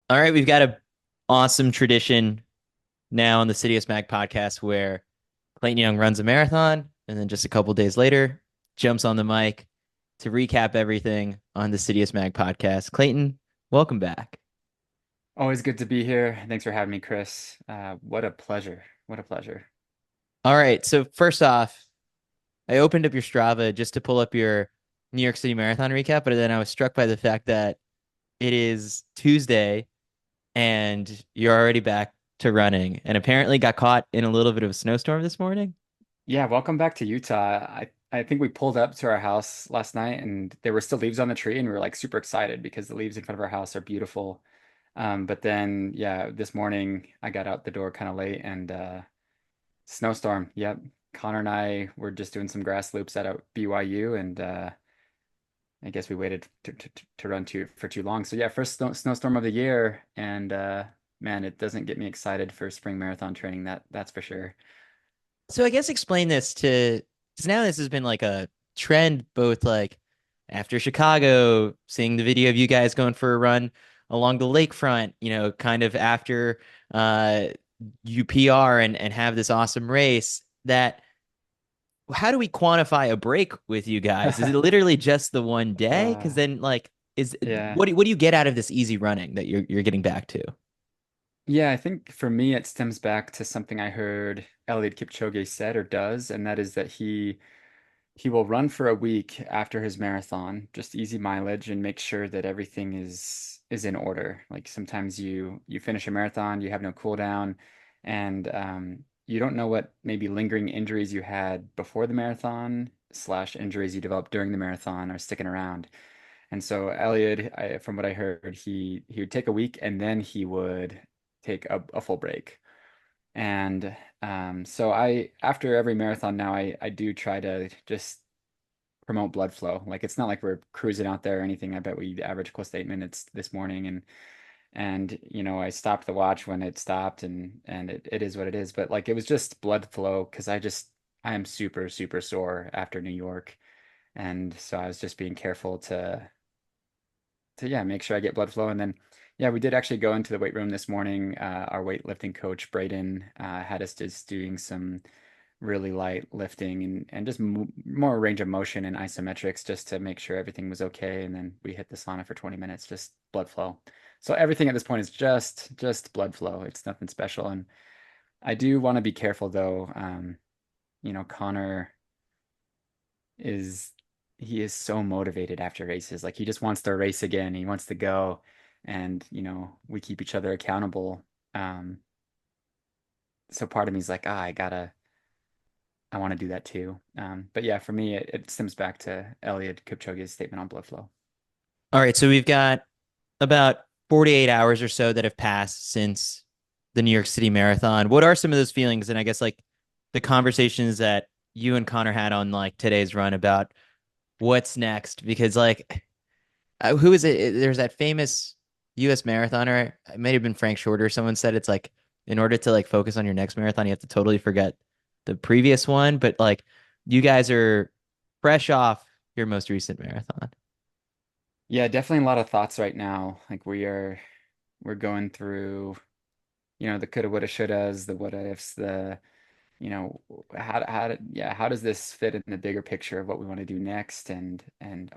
All right, we've got a awesome tradition now on the CITIUS Mag podcast where Clayton Young runs a marathon and then just a couple days later jumps on the mic to recap everything on the CITIUS Mag podcast. Clayton, welcome back. Always good to be here. Thanks for having me, Chris. What a pleasure. What a pleasure. All right, so first off, I opened up your Strava just to pull up your New York City Marathon recap, but then I was struck by the fact that it is Tuesday and you're already back to running and apparently got caught in a little bit of a snowstorm this morning. Yeah, welcome back to Utah. I think we pulled up to our house last night and there were still leaves on the tree and we were like super excited because the leaves in front of our house are beautiful. But then yeah, this morning I got out the door kind of late and snowstorm. Yep. Connor and I were just doing some grass loops at BYU and I guess we waited to run for too long. So yeah, first snowstorm of the year, and man, it doesn't get me excited for spring marathon training. That's for sure. So I guess explain this to, because now this has been like a trend, both like after Chicago, seeing the video of you guys going for a run along the lakefront, kind of after uh UPR and have this awesome race that how do we quantify a break with you guys? Is it literally just the one day? Because Uh, then like is yeah, what do you get out of this easy running that you're getting back to? yeah. I think for me, it stems back to something I heard Eliud Kipchoge said or does, and that is that he will run for a week after his marathon, just easy mileage, and make sure that everything is in order. Like sometimes you finish a marathon, you have no cool down, and you don't know what maybe lingering injuries you had before the marathon slash injuries you developed during the marathon are sticking around. And so Elliot, from what I heard, he would take a week and then he would take a full break. And so after every marathon now, I do try to just promote blood flow. Like it's not like we're cruising out there or anything. I bet we average close to 8 minutes this morning, and I stopped the watch when it stopped, and it is what it is. But like it was just blood flow because I am super super sore after New York, and so I was just being careful to yeah make sure I get blood flow, and then. Yeah, we did actually go into the weight room this morning. Our weightlifting coach, Braden, had us just doing some really light lifting and just more range of motion and isometrics just to make sure everything was okay. And then we hit the sauna for 20 minutes, just blood flow. So everything at this point is just blood flow. It's nothing special. And I do want to be careful though. Connor is he is so motivated after races. Like he just wants to race again. He wants to go. And we keep each other accountable. Um, so part of me is like, I want to do that too. But yeah, for me, it stems back to Eliud Kipchoge's statement on blood flow. All right, so we've got about 48 hours or so that have passed since the New York City Marathon. What are some of those feelings? And I guess like the conversations that you and Connor had on like today's run about what's next? Because like, who is it? There's that famous U.S. marathoner. It may have been Frank Shorter. Someone said it's like in order to like focus on your next marathon, you have to totally forget the previous one. But like, you guys are fresh off your most recent marathon. Yeah, definitely a lot of thoughts right now. Like we're going through, the coulda, woulda, shouldas, the what ifs, you know, how does this fit in the bigger picture of what we want to do next, and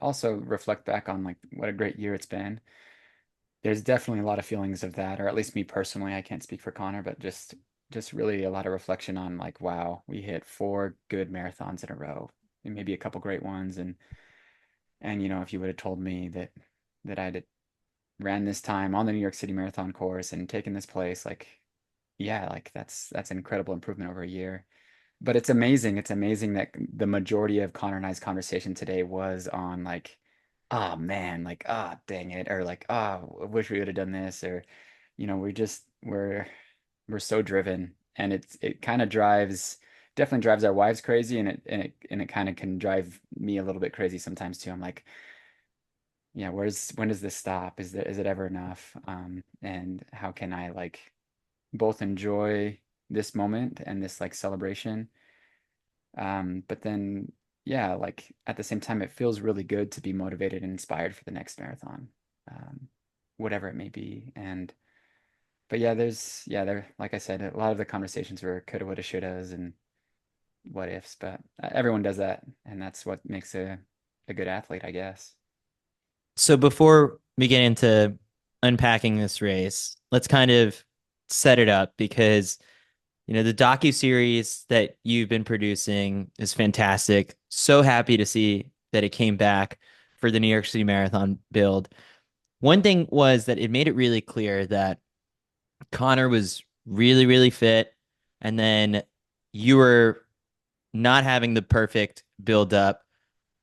also reflect back on like what a great year it's been. There's definitely a lot of feelings of that, or at least me personally. I can't speak for Connor, but just really a lot of reflection on like, wow, we hit four good marathons in a row, and maybe a couple great ones, and if you would have told me that I'd ran this time on the New York City Marathon course and taken this place, like, yeah, like that's an incredible improvement over a year. But it's amazing. It's amazing that the majority of Connor and I's conversation today was on like, oh man, like, ah, dang it, or like, oh, I wish we would have done this, or we're so driven, and it kind of definitely drives our wives crazy, and it kind of can drive me a little bit crazy sometimes too. I'm like, yeah, when does this stop? Is it ever enough? And how can I like both enjoy this moment and this like celebration, but then yeah, like at the same time, it feels really good to be motivated and inspired for the next marathon. Um, whatever it may be. And but yeah, there, like I said, a lot of the conversations were coulda, woulda, shouldas, and what ifs. But everyone does that, and that's what makes a good athlete, I guess. So before we get into unpacking this race, let's kind of set it up because the docu-series that you've been producing is fantastic. So happy to see that it came back for the New York City Marathon build. One thing was that it made it really clear that Conner was really, really fit, and then you were not having the perfect build up.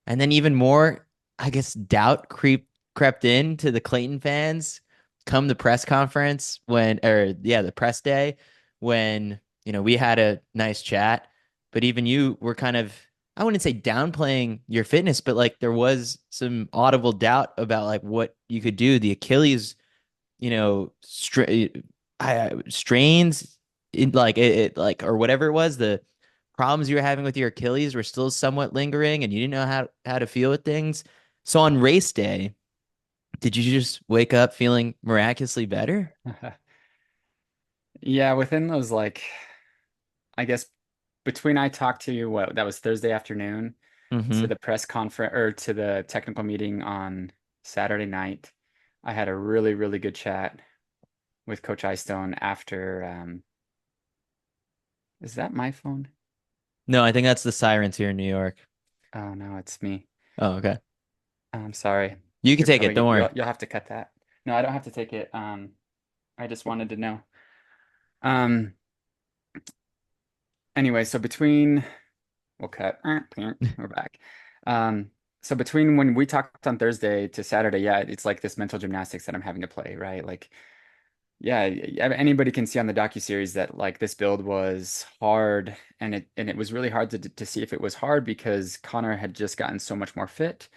And then even more, I guess, doubt crept in to the Clayton fans come the press conference when, or yeah, the press day when, we had a nice chat, but even you were kind of, I wouldn't say downplaying your fitness, but like there was some audible doubt about like what you could do. The Achilles, strains in like like or whatever it was, the problems you were having with your Achilles were still somewhat lingering and you didn't know how to feel with things. So on race day, did you just wake up feeling miraculously better? Yeah, within those like I guess between I talked to you, what that was Thursday afternoon to Mm-hmm. the press conference or to the technical meeting on Saturday night, I had a really, really good chat with Coach Istone after is that my phone? No, I think that's the sirens here in New York. Oh no, it's me. Oh, okay. I'm sorry. You can You're take it. probably Don't worry. you'll have to cut that. No, I don't have to take it. I just wanted to know. Um, anyway, so between we'll cut. We're back. Um, so between when we talked on Thursday to Saturday, yeah, it's like this mental gymnastics that I'm having to play, right? Like, yeah, anybody can see on the docuseries that like this build was hard, and it was really hard to see if it was hard because Connor had just gotten so much more fit,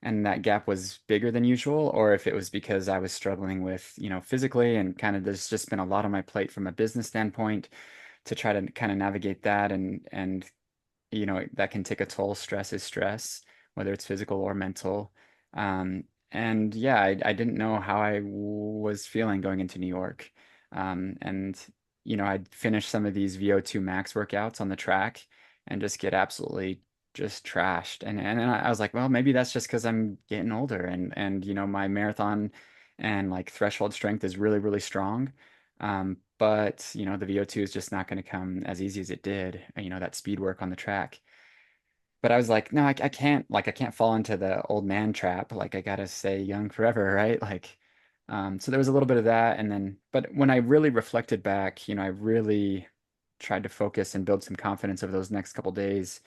and that gap was bigger than usual, or if it was because I was struggling with, physically and kind of there's just been a lot on my plate from a business standpoint to try to kind of navigate that and that can take a toll. Stress is stress, whether it's physical or mental. And yeah, I didn't know how I was feeling going into New York. And I'd finish some of these VO2 max workouts on the track and just get absolutely just trashed. And then I was like, well, maybe that's just because I'm getting older and my marathon and like threshold strength is really, really strong. But the VO2 is just not going to come as easy as it did, that speed work on the track. But I was like, no, I can't fall into the old man trap. Like I gotta stay young forever, right? Like, so there was a little bit of that. And then, but when I really reflected back, I really tried to focus and build some confidence over those next couple days.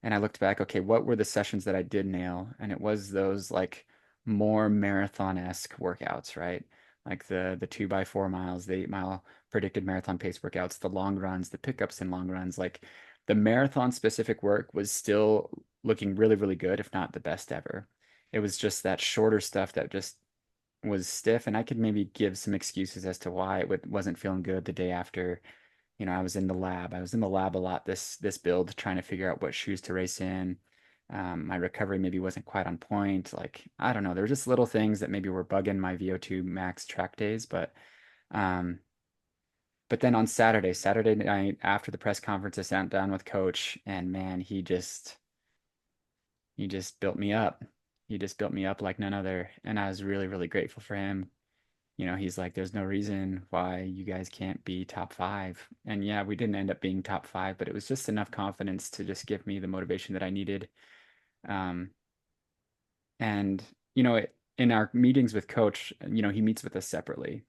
And I looked back, okay, what were the sessions that I did nail? And it was those like more marathon-esque workouts, right? Like the 2 by 4 miles, the 8 mile predicted marathon pace workouts, the long runs, the pickups and long runs. Like the marathon specific work was still looking really, really good, if not the best ever. It was just that shorter stuff that just was stiff, and I could maybe give some excuses as to why it wasn't feeling good the day after. I was in the lab. I was in the lab a lot this build, trying to figure out what shoes to race in. My recovery maybe wasn't quite on point. Like, I don't know. There were just little things that maybe were bugging my VO2 max track days, um, but then on Saturday night after the press conference, I sat down with Coach, and man, he just built me up. He just built me up like none other, and I was really, really grateful for him. He's like, "There's no reason why you guys can't be top five." And yeah, we didn't end up being top five, but it was just enough confidence to just give me the motivation that I needed. Um, and in our meetings with Coach, he meets with us separately.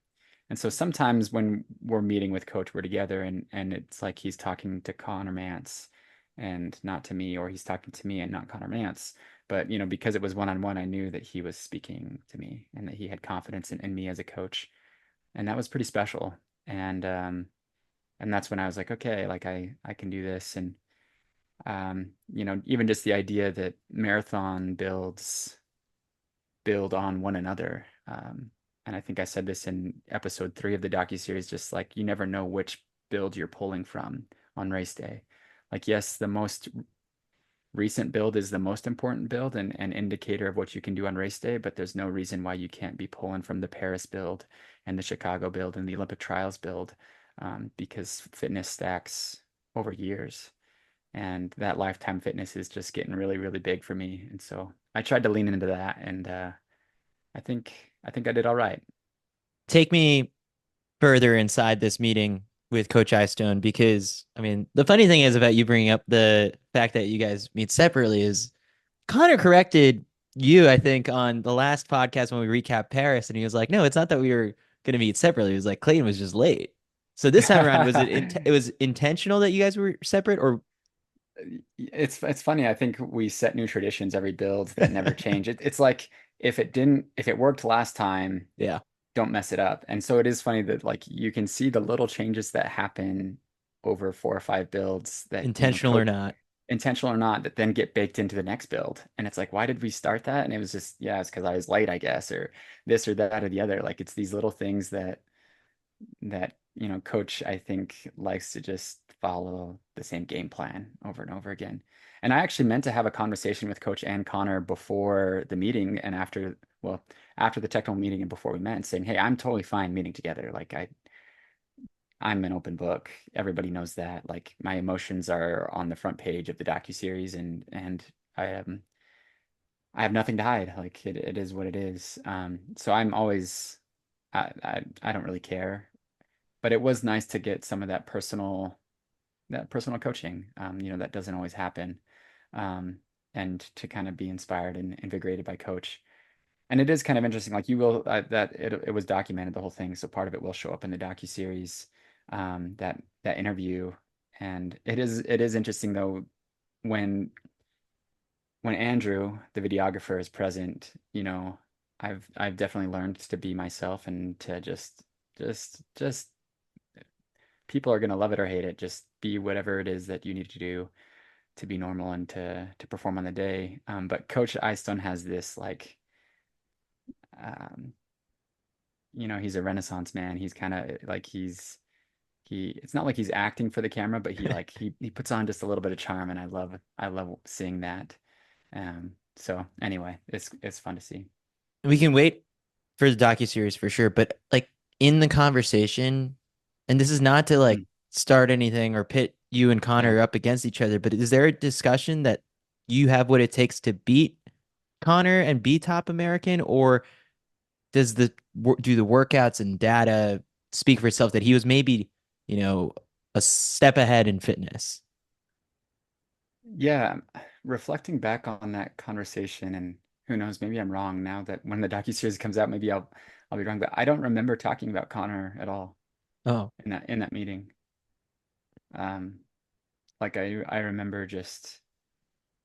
And so sometimes when we're meeting with Coach, we're together and it's like he's talking to Conner Mantz and not to me, or he's talking to me and not Conner Mantz. But because it was one-on-one, I knew that he was speaking to me and that he had confidence in me as a coach. And that was pretty special. And that's when I was like, okay, like I can do this. And even just the idea that marathon build on one another. And I think I said this in episode 3 of the docuseries, just like you never know which build you're pulling from on race day. Like, yes, recent build is the most important build and an indicator of what you can do on race day, but there's no reason why you can't be pulling from the Paris build and the Chicago build and the Olympic trials build, because fitness stacks over years. And that lifetime fitness is just getting really, really big for me. And so I tried to lean into that, and I think I did all right. Take me further inside this meeting with Coach Istone because I mean the funny thing is about you bringing up the fact that you guys meet separately is Connor corrected you, I think, on the last podcast when we recapped Paris, and he was like, "No, it's not that we were going to meet separately." He was like, "Clayton was just late." So this time around, was it was intentional that you guys were separate, or It's funny. I think we set new traditions every build that never change. It's like if it worked last time, yeah, don't mess it up. And so it is funny that like you can see the little changes that happen over 4 or 5 builds that, intentional or coach not? intentional or not, that then get baked into the next build. And it's like, why did we start that? And it was just, yeah, it's because I was late, I guess, or this or that or the other. Like it's these little things that coach I think likes to just follow the same game plan over and over again. And I actually meant to have a conversation with coach and Connor before the meeting and after, well, after the technical meeting and before we met, saying, hey, I'm totally fine meeting together. Like I'm an open book. Everybody knows that. Like my emotions are on the front page of the docuseries, and I have nothing to hide. Like it is what it is. So I'm always I don't really care, but it was nice to get some of that personal coaching. That doesn't always happen. Um, and to kind of be inspired and invigorated by coach. And it is kind of interesting. Like you will that it was documented, the whole thing, so part of it will show up in the docuseries, that interview. And it is interesting though when Andrew, the videographer, is present. I've definitely learned to be myself and to just people are going to love it or hate it. Just be whatever it is that you need to do to be normal and to perform on the day. But Coach Eystone has this like, um, he's a Renaissance man. He's kind of like it's not like he's acting for the camera, but he puts on just a little bit of charm, and I love seeing that. So anyway, it's fun to see. We can wait for the docuseries for sure, but like in the conversation, and this is not to like Mm, start anything or pit you and yeah. Connor up against each other, but is there a discussion that you have what it takes to beat Connor and be top American, or does do the workouts and data speak for itself that he was maybe, you know, a step ahead in fitness? Yeah, reflecting back on that conversation, and who knows, maybe I'm wrong now that when the docuseries comes out, maybe I'll be wrong, but I don't remember talking about Connor at all Oh, in that meeting. Um, like I remember just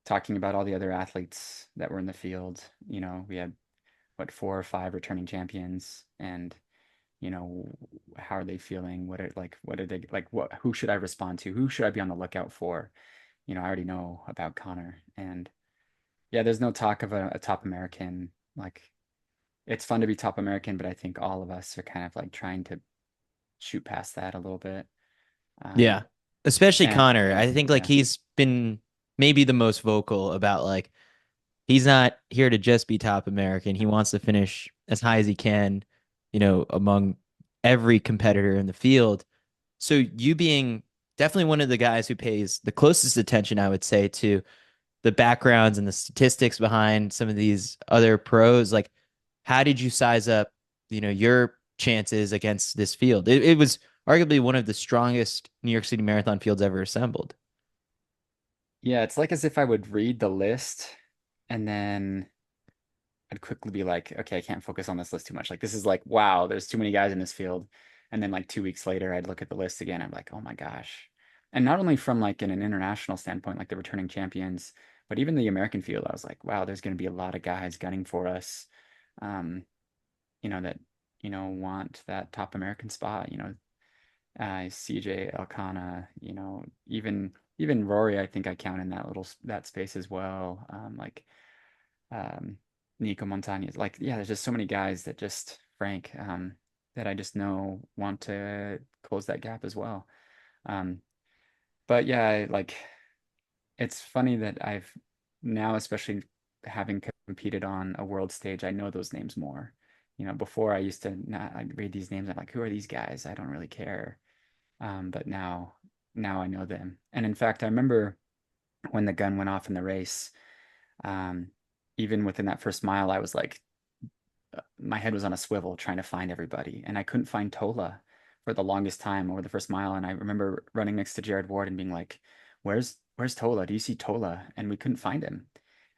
talking about all the other athletes that were in the field. We had what 4 or 5 returning champions, and how are they feeling? What are they like? Who should I respond to? Who should I be on the lookout for? I already know about Connor, and yeah, there's no talk of a top American. Like, it's fun to be top American, but I think all of us are kind of like trying to shoot past that a little bit. yeah. Um, Especially and Connor. I think like yeah, he's been maybe the most vocal about like he's not here to just be top American. He wants to finish as high as he can, among every competitor in the field. So you being definitely one of the guys who pays the closest attention, I would say, to the backgrounds and the statistics behind some of these other pros, like how did you size up, your chances against this field? It was arguably one of the strongest New York City Marathon fields ever assembled. yeah, it's like as if I would read the list and then I'd quickly be like, okay, I can't focus on this list too much. Like, this is like, wow, there's too many guys in this field. And then like 2 weeks later, I'd look at the list again. I'm like, oh my gosh. And not only from like an international standpoint, like the returning champions, but even the American field, I was like, wow, there's going to be a lot of guys gunning for us. Um, that want that top American spot. CJ Elkanah. Even Rory. I think I count in that space as well. Um, Nico Montañez. Like, yeah, there's just so many guys that just Frank, that I just know want to close that gap as well. Um, but yeah, like it's funny that I've now, especially having competed on a world stage, I know those names more. Before I used to not like read these names. I'm like, who are these guys? I don't really care. But now I know them. And in fact, I remember when the gun went off in the race, um, even within that first mile, I was like, my head was on a swivel trying to find everybody, and I couldn't find Tola for the longest time over the first mile. And I remember running next to Jared Ward and being like, "Where's Tola? Do you see Tola?" And we couldn't find him.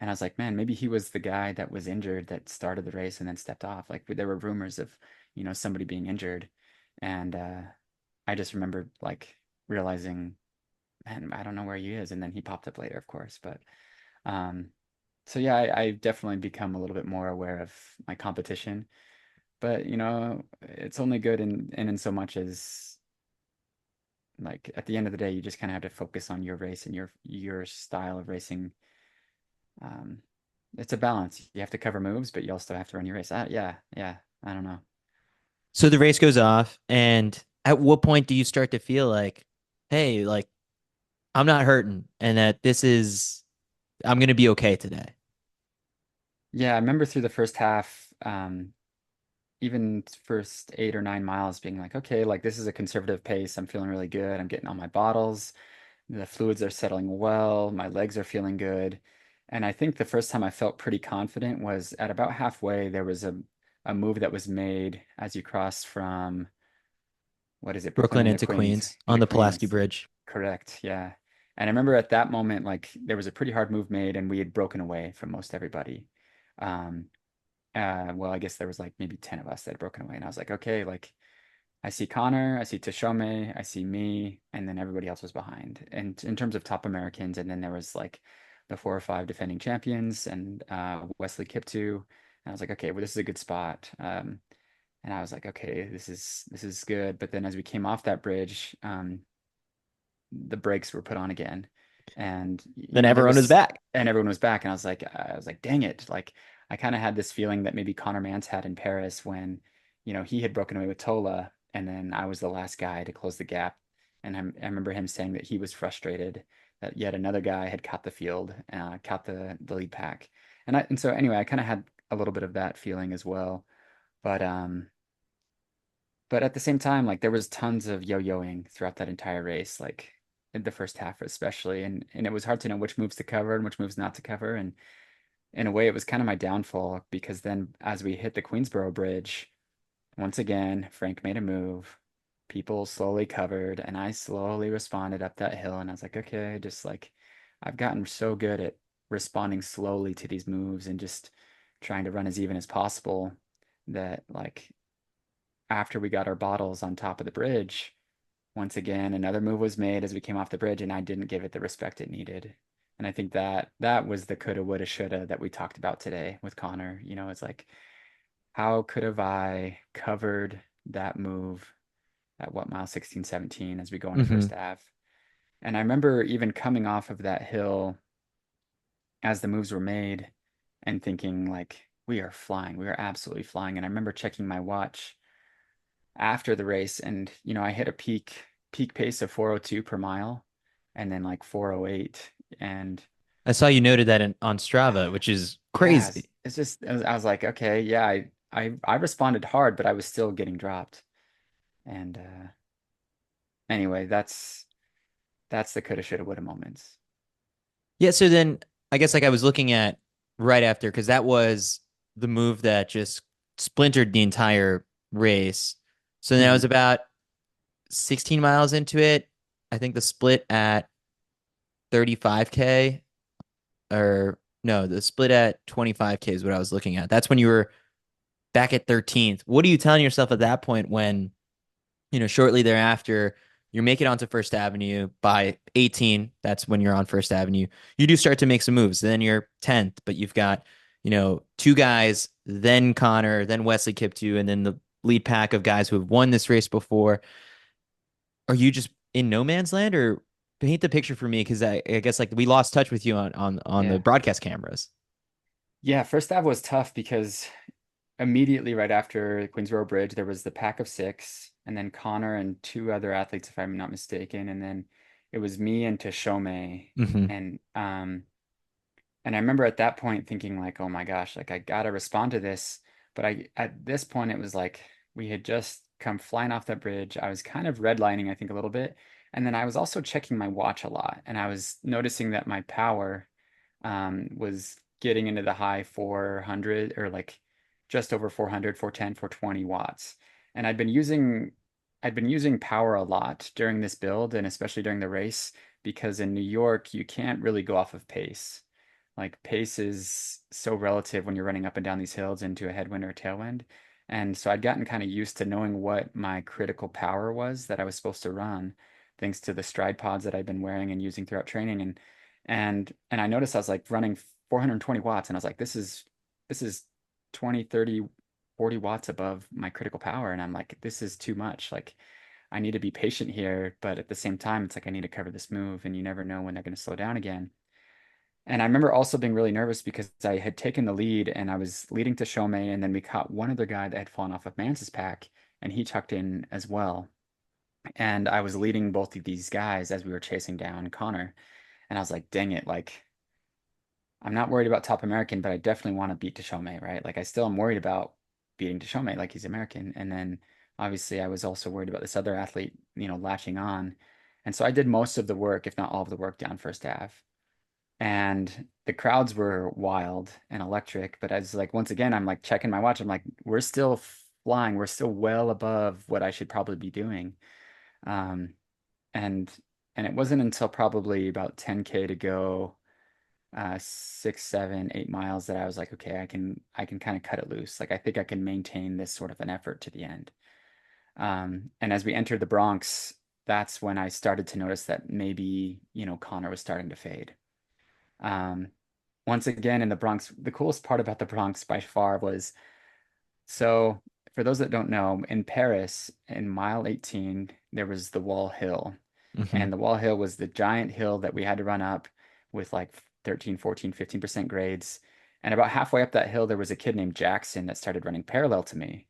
And I was like, "Man, maybe he was the guy that was injured that started the race and then stepped off." Like there were rumors of, somebody being injured, and I just remember like realizing, man, I don't know where he is. And then he popped up later, of course, but. Um, so yeah, I've definitely become a little bit more aware of my competition, but it's only good in so much as like at the end of the day, you just kind of have to focus on your race and your style of racing. Um, it's a balance. You have to cover moves, but you also have to run your race. Yeah, yeah. I don't know. So the race goes off, and at what point do you start to feel like, hey, like I'm not hurting, and that I'm gonna be okay today? Yeah, I remember through the first half, even first 8 or 9 miles, being like, okay, like this is a conservative pace. I'm feeling really good. I'm getting all my bottles. The fluids are settling well, my legs are feeling good. And I think the first time I felt pretty confident was at about halfway, there was a move that was made as you cross from, what is it, Brooklyn Brooklyn into Queens on into the Pulaski Queens. Bridge. Correct, yeah. And I remember at that moment, like there was a pretty hard move made and we had broken away from most everybody. Um, well, I guess there was like maybe 10 of us that had broken away. And I was like, okay, like I see Connor, I see Tashome, I see me, and then everybody else was behind. And in terms of top Americans, and then there was like the 4 or 5 defending champions and Wesley Kiptoo. And I was like, okay, well, this is a good spot. And I was like, okay, this is good. But then as we came off that bridge, the brakes were put on again, and Then there everyone was was, back. and everyone was back, and I was like, dang it! Like I kind of had this feeling that maybe Conner Mantz had in Paris when, he had broken away with Tola, and then I was the last guy to close the gap, and I remember him saying that he was frustrated that yet another guy had caught the field, caught the lead pack, and so anyway, I kind of had a little bit of that feeling as well, but at the same time, like there was tons of yo-yoing throughout that entire race, like in the first half especially, and it was hard to know which moves to cover and which moves not to cover. And in a way, it was kind of my downfall because then as we hit the Queensboro Bridge, once again, Frank made a move. People slowly covered, and I slowly responded up that hill. And I was like, okay, just like I've gotten so good at responding slowly to these moves and just trying to run as even as possible that like after we got our bottles on top of the bridge, once again, another move was made as we came off the bridge, and I didn't give it the respect it needed. And I think that was the coulda, woulda, shoulda that we talked about today with Connor. It's like, how could have I covered that move at what mile 16, 17 as we go into Hmm. first Ave? And I remember even coming off of that hill as the moves were made and thinking like, we are flying, we are absolutely flying. And I remember checking my watch after the race, and I hit a peak pace of 402 per mile and then like 408. And I saw you noted that on Strava, which is yeah, crazy. it's just I was like, okay, yeah, I responded hard, but I was still getting dropped. And anyway, that's the coulda shoulda woulda moments. Yeah, so then I guess like I was looking at right after because that was the move that just splintered the entire race. So then I was Hmm. about 16 miles into it. I think the split at 35K, or no, the split at 25K is what I was looking at. That's when you were back at 13th. What are you telling yourself at that point when, shortly thereafter, you're making it onto First Avenue by 18? That's when you're on First Avenue. You do start to make some moves. Then you're 10th, but you've got, two guys, then Connor, then Wesley Kiptoo, and then the lead pack of guys who have won this race before. Are you just in no man's land, or paint the picture for me? Because I guess like we lost touch with you on the Yeah. broadcast cameras. Yeah, first Ave was tough because immediately right after Queensboro Bridge, there was the pack of 6, and then Connor and 2 other athletes, if I'm not mistaken, and then it was me and Tashome, Hmm. and and I remember at that point thinking like, oh my gosh, like I gotta respond to this. But at this point it was like we had just come flying off that bridge. I was kind of redlining, I think, a little bit. And then I was also checking my watch a lot, and I was noticing that my power was getting into the high 400 or like just over 400, 410, 420 watts. And I'd been using power a lot during this build and especially during the race because in New York you can't really go off of pace. Like pace is so relative when you're running up and down these hills into a headwind or a tailwind. And so I'd gotten kind of used to knowing what my critical power was that I was supposed to run, thanks to the stride pods that I'd been wearing and using throughout training. And I noticed I was like running 420 watts, and I was like, this is 20, 30, 40 watts above my critical power. And I'm like, this is too much. Like I need to be patient here, but at the same time, it's like I need to cover this move, and you never know when they're going to slow down again. And I remember also being really nervous because I had taken the lead and I was leading to Shomei, and then we caught one other guy that had fallen off of Mantz's pack, and he tucked in as well. And I was leading both of these guys as we were chasing down Connor. And I was like, dang it, like I'm not worried about top American, but I definitely want to beat Tashome, right? Like I still am worried about beating Tashome, like he's American. And then obviously I was also worried about this other athlete, latching on. And so I did most of the work, if not all of the work, down first Ave. And the crowds were wild and electric. But as like once again, I'm like checking my watch. I'm like, we're still flying. We're still well above what I should probably be doing. Um, and and it wasn't until probably about 10K to go, 6, 7, 8 miles, that I was like, okay, I can kind of cut it loose. Like I think I can maintain this sort of an effort to the end. And as we entered the Bronx, that's when I started to notice that maybe, Connor was starting to fade. Um, Once again in the Bronx, the coolest part about the Bronx by far was, so for those that don't know, in Paris, in mile 18, there was the Wall Hill. Hmm. And the Wall Hill was the giant hill that we had to run up with like 13, 14, 15% grades. And about halfway up that hill, there was a kid named Jackson that started running parallel to me.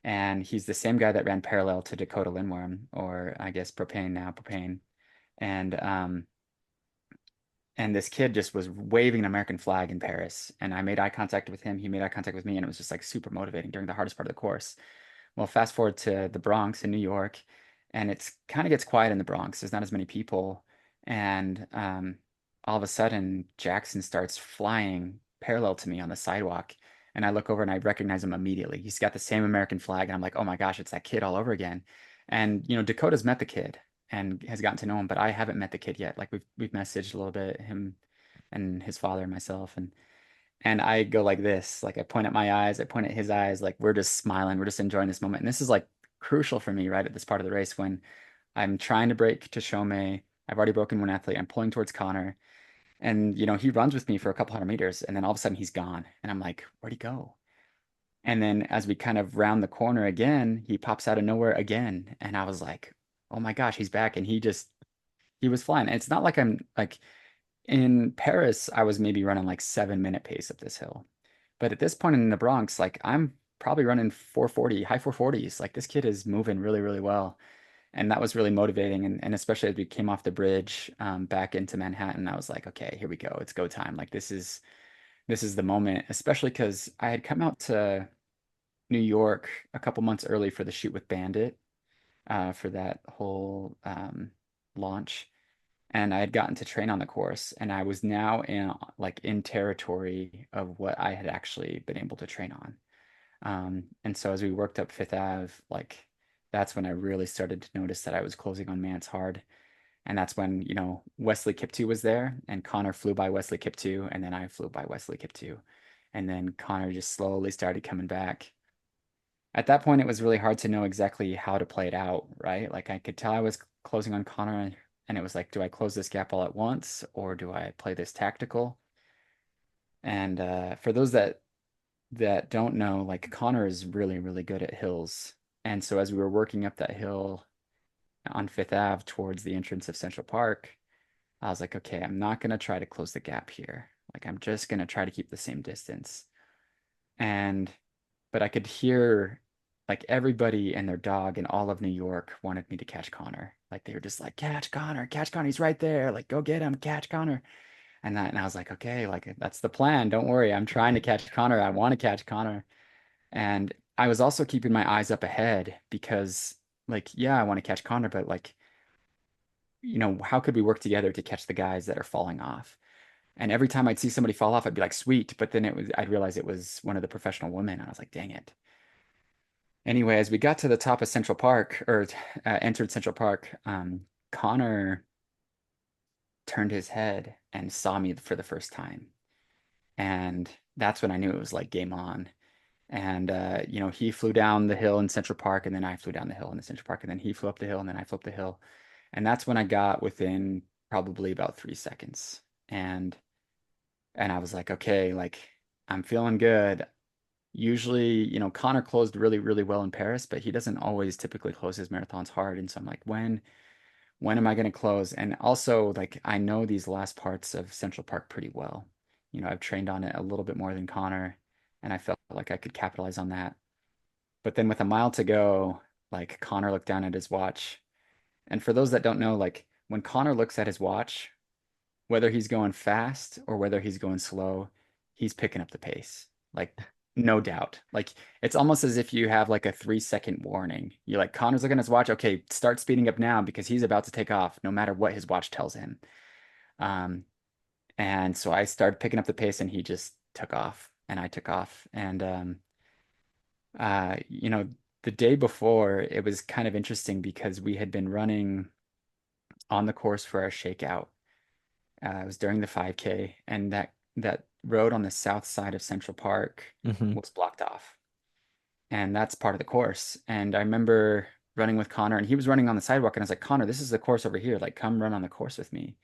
And he's the same guy that ran parallel to Dakota Lindworm, or I guess Propane now, Propane. And and this kid just was waving an American flag in Paris. And I made eye contact with him. He made eye contact with me, and it was just like super motivating during the hardest part of the course. Well, fast forward to the Bronx in New York, and it's kind of gets quiet in the Bronx. There's not as many people, and all of a sudden, Jackson starts flying parallel to me on the sidewalk, and I look over and I recognize him immediately. He's got the same American flag, and I'm like, oh my gosh, it's that kid all over again. And Dakota's met the kid and has gotten to know him, but I haven't met the kid yet. Like we've messaged a little bit, him and his father and myself, and I go like this, like I point at my eyes, I point at his eyes, like we're just smiling, we're just enjoying this moment. And this is like crucial for me right at this part of the race when I'm trying to break to Shomei. I've already broken one athlete. I'm pulling towards Connor. And he runs with me for a couple hundred meters, and then all of a sudden he's gone. And I'm like, where'd he go? And then as we kind of round the corner again, he pops out of nowhere again. And I was like, oh my gosh, he's back. And he was flying. And it's not like I'm like in Paris, I was maybe running like 7-minute pace up this hill. But at this point in the Bronx, like I'm probably running 440, high 440s. Like this kid is moving really, really well. And that was really motivating. And especially as we came off the bridge, back into Manhattan, I was like, okay, here we go. It's go time. Like this is the moment, especially because I had come out to New York a couple months early for the shoot with Bandit, for that whole launch. And I had gotten to train on the course, and I was now in territory of what I had actually been able to train on. And so as we worked up Fifth Ave, like that's when I really started to notice that I was closing on Mance hard. And that's when, Wesley Kiptoo was there, and Connor flew by Wesley Kiptoo, and then I flew by Wesley Kiptoo. And then Connor just slowly started coming back. At that point, it was really hard to know exactly how to play it out, right? Like I could tell I was closing on Connor, and it was like, do I close this gap all at once, or do I play this tactical? And for those that don't know, like Connor is really, really good at hills. And so as we were working up that hill on Fifth Ave towards the entrance of Central Park, I was like, okay, I'm not gonna try to close the gap here. Like I'm just gonna try to keep the same distance. And but I could hear like everybody and their dog in all of New York wanted me to catch Conner. Like they were just like, catch Conner, he's right there. Like go get him, catch Conner. And I was like, okay, like that's the plan. Don't worry, I'm trying to catch Conner. I want to catch Conner. And I was also keeping my eyes up ahead because, like, yeah, I want to catch Conner, but like, how could we work together to catch the guys that are falling off? And every time I'd see somebody fall off, I'd be like, sweet. But then I'd realize it was one of the professional women. And I was like, dang it. Anyway, as we got to the top of Central Park or entered Central Park, Conner turned his head and saw me for the first time. And that's when I knew it was like game on. And he flew down the hill in Central Park, and then I flew down the hill in the Central Park, and then he flew up the hill, and then I flew up the hill. And that's when I got within probably about 3 seconds. And I was like, okay, like I'm feeling good. Usually, Conner closed really, really well in Paris, but he doesn't always typically close his marathons hard. And so I'm like, when am I going to close? And also, like, I know these last parts of Central Park pretty well. I've trained on it a little bit more than Conner, and I felt like I could capitalize on that. But then with a mile to go, like Conner looked down at his watch. And for those that don't know, like when Conner looks at his watch, whether he's going fast or whether he's going slow, he's picking up the pace. Like, no doubt. Like, it's almost as if you have like a 3 second warning. You're like, Connor's looking at his watch. Okay, start speeding up now because he's about to take off, no matter what his watch tells him. Um, and so I started picking up the pace and he just took off and I took off. And, uh, you know, the day before, it was kind of interesting because we had been running on the course for our shakeout. It was during the 5K, and that road on the south side of Central Park Hmm. was blocked off, and that's part of the course. And I remember running with Conner, and he was running on the sidewalk, and I was like, Conner, this is the course over here. Like, come run on the course with me.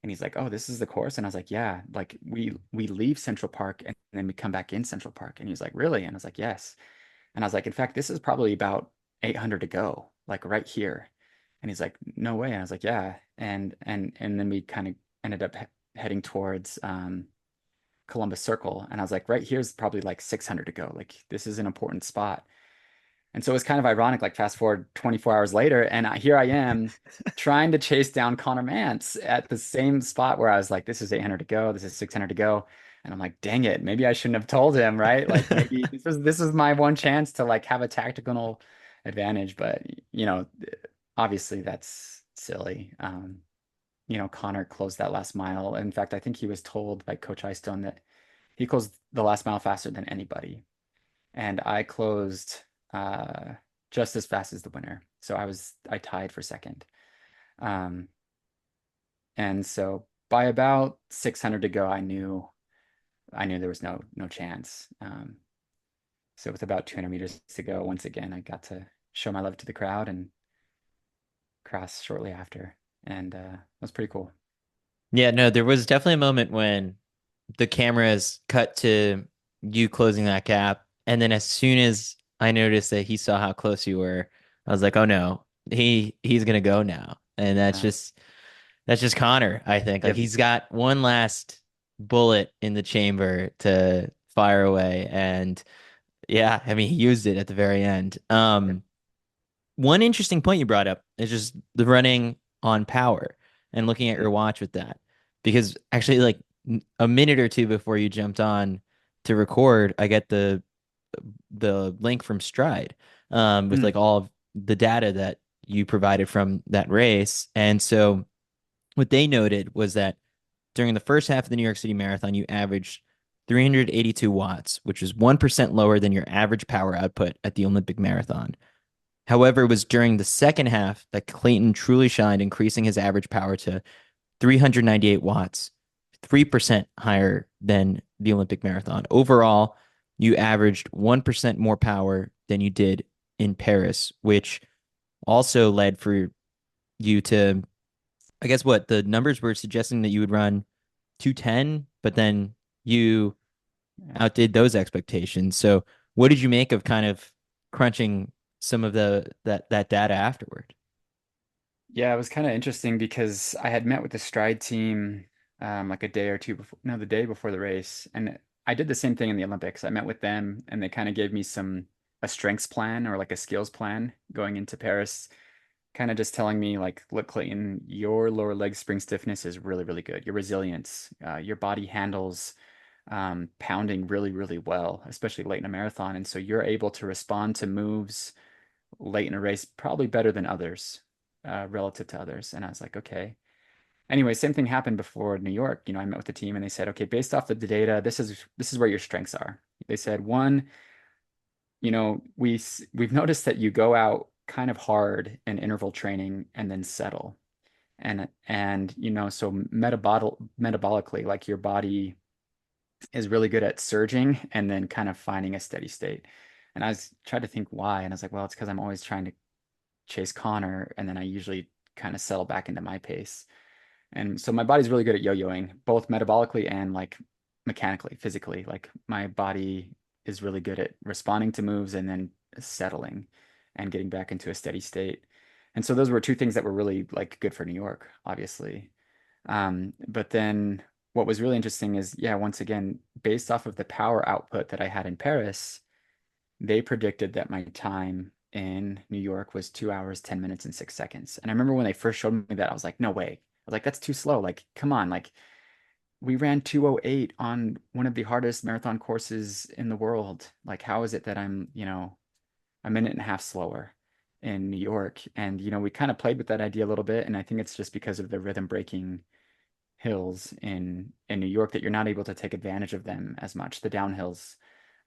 And he's like, oh, this is the course. And I was like, yeah. Like we leave Central Park and then we come back in Central Park. And he's like, really? And I was like, yes. And I was like, in fact, this is probably about 800 to go, like right here. And he's like, no way. And I was like, yeah. And then we kind of ended up heading towards Columbus Circle. And I was like, right here's probably like 600 to go. Like this is an important spot. And so it was kind of ironic, like fast forward 24 hours later, and here I am trying to chase down Conner Mantz at the same spot where I was like, this is 800 to go, this is 600 to go. And I'm like, dang it, maybe I shouldn't have told him, right? Like maybe this is my one chance to like have a tactical advantage, but obviously that's silly. Conner closed that last mile. In fact, I think he was told by Coach Ione that he closed the last mile faster than anybody and I closed uh, just as fast as the winner. So I tied for second. Um, and so by about 600 to go, I knew there was no chance. So with about 200 meters to go, once again, I got to show my love to the crowd and cross shortly after, and it was pretty cool. Yeah, no, there was definitely a moment when the cameras cut to you closing that gap, and then as soon as I noticed that he saw how close you were, I was like, oh no, he's gonna go now, and that's Yeah. just Conner. I think like Yep. he's got one last bullet in the chamber to fire away, and yeah, I mean he used it at the very end. Yep. One interesting point you brought up is just the running on power and looking at your watch with that. Because actually, like a minute or two before you jumped on to record, I get the link from Stride with Mm. like all of the data that you provided from that race. And so what they noted was that during the first half of the New York City Marathon, you averaged 382 watts, which is 1% lower than your average power output at the Olympic Marathon. However, it was during the second half that Clayton truly shined, increasing his average power to 398 watts, 3% higher than the Olympic marathon. Overall, you averaged 1% more power than you did in Paris, which also led for you to, I guess what the numbers were suggesting that you would run 210, but then you Yeah. outdid those expectations. So, what did you make of kind of crunching some of that data afterward? Yeah, it was kind of interesting because I had met with the Stride team like a day or two before, no, the day before the race. And I did the same thing in the Olympics. I met with them and they kind of gave me some a strengths plan or like a skills plan going into Paris, kind of just telling me like, look, Clayton, your lower leg spring stiffness is really, really good. Your resilience, your body handles pounding really, really well, especially late in a marathon. And so you're able to respond to moves late in a race probably better than others, relative to others. And I was like, okay. Anyway, same thing happened before New York. I met with the team and they said, okay, based off of the data, this is where your strengths are. They said, one, we've noticed that you go out kind of hard in interval training and then settle. And so metabolically, like your body is really good at surging and then kind of finding a steady state. And I was trying to think why, and I was like, well, it's because I'm always trying to chase Conner, and then I usually kind of settle back into my pace. And so my body's really good at yo-yoing, both metabolically and like mechanically, physically. Like my body is really good at responding to moves and then settling and getting back into a steady state. And so those were two things that were really like good for New York, obviously. But then what was really interesting is, yeah, once again, based off of the power output that I had in Paris, they predicted that my time in New York was 2 hours, 10 minutes, and 6 seconds. And I remember when they first showed me that, I was like, no way. I was like, that's too slow. Like, come on. Like, we ran 2:08 on one of the hardest marathon courses in the world. Like, how is it that I'm, a minute and a half slower in New York? And, we kind of played with that idea a little bit. And I think it's just because of the rhythm breaking hills in New York that you're not able to take advantage of them as much, the downhills.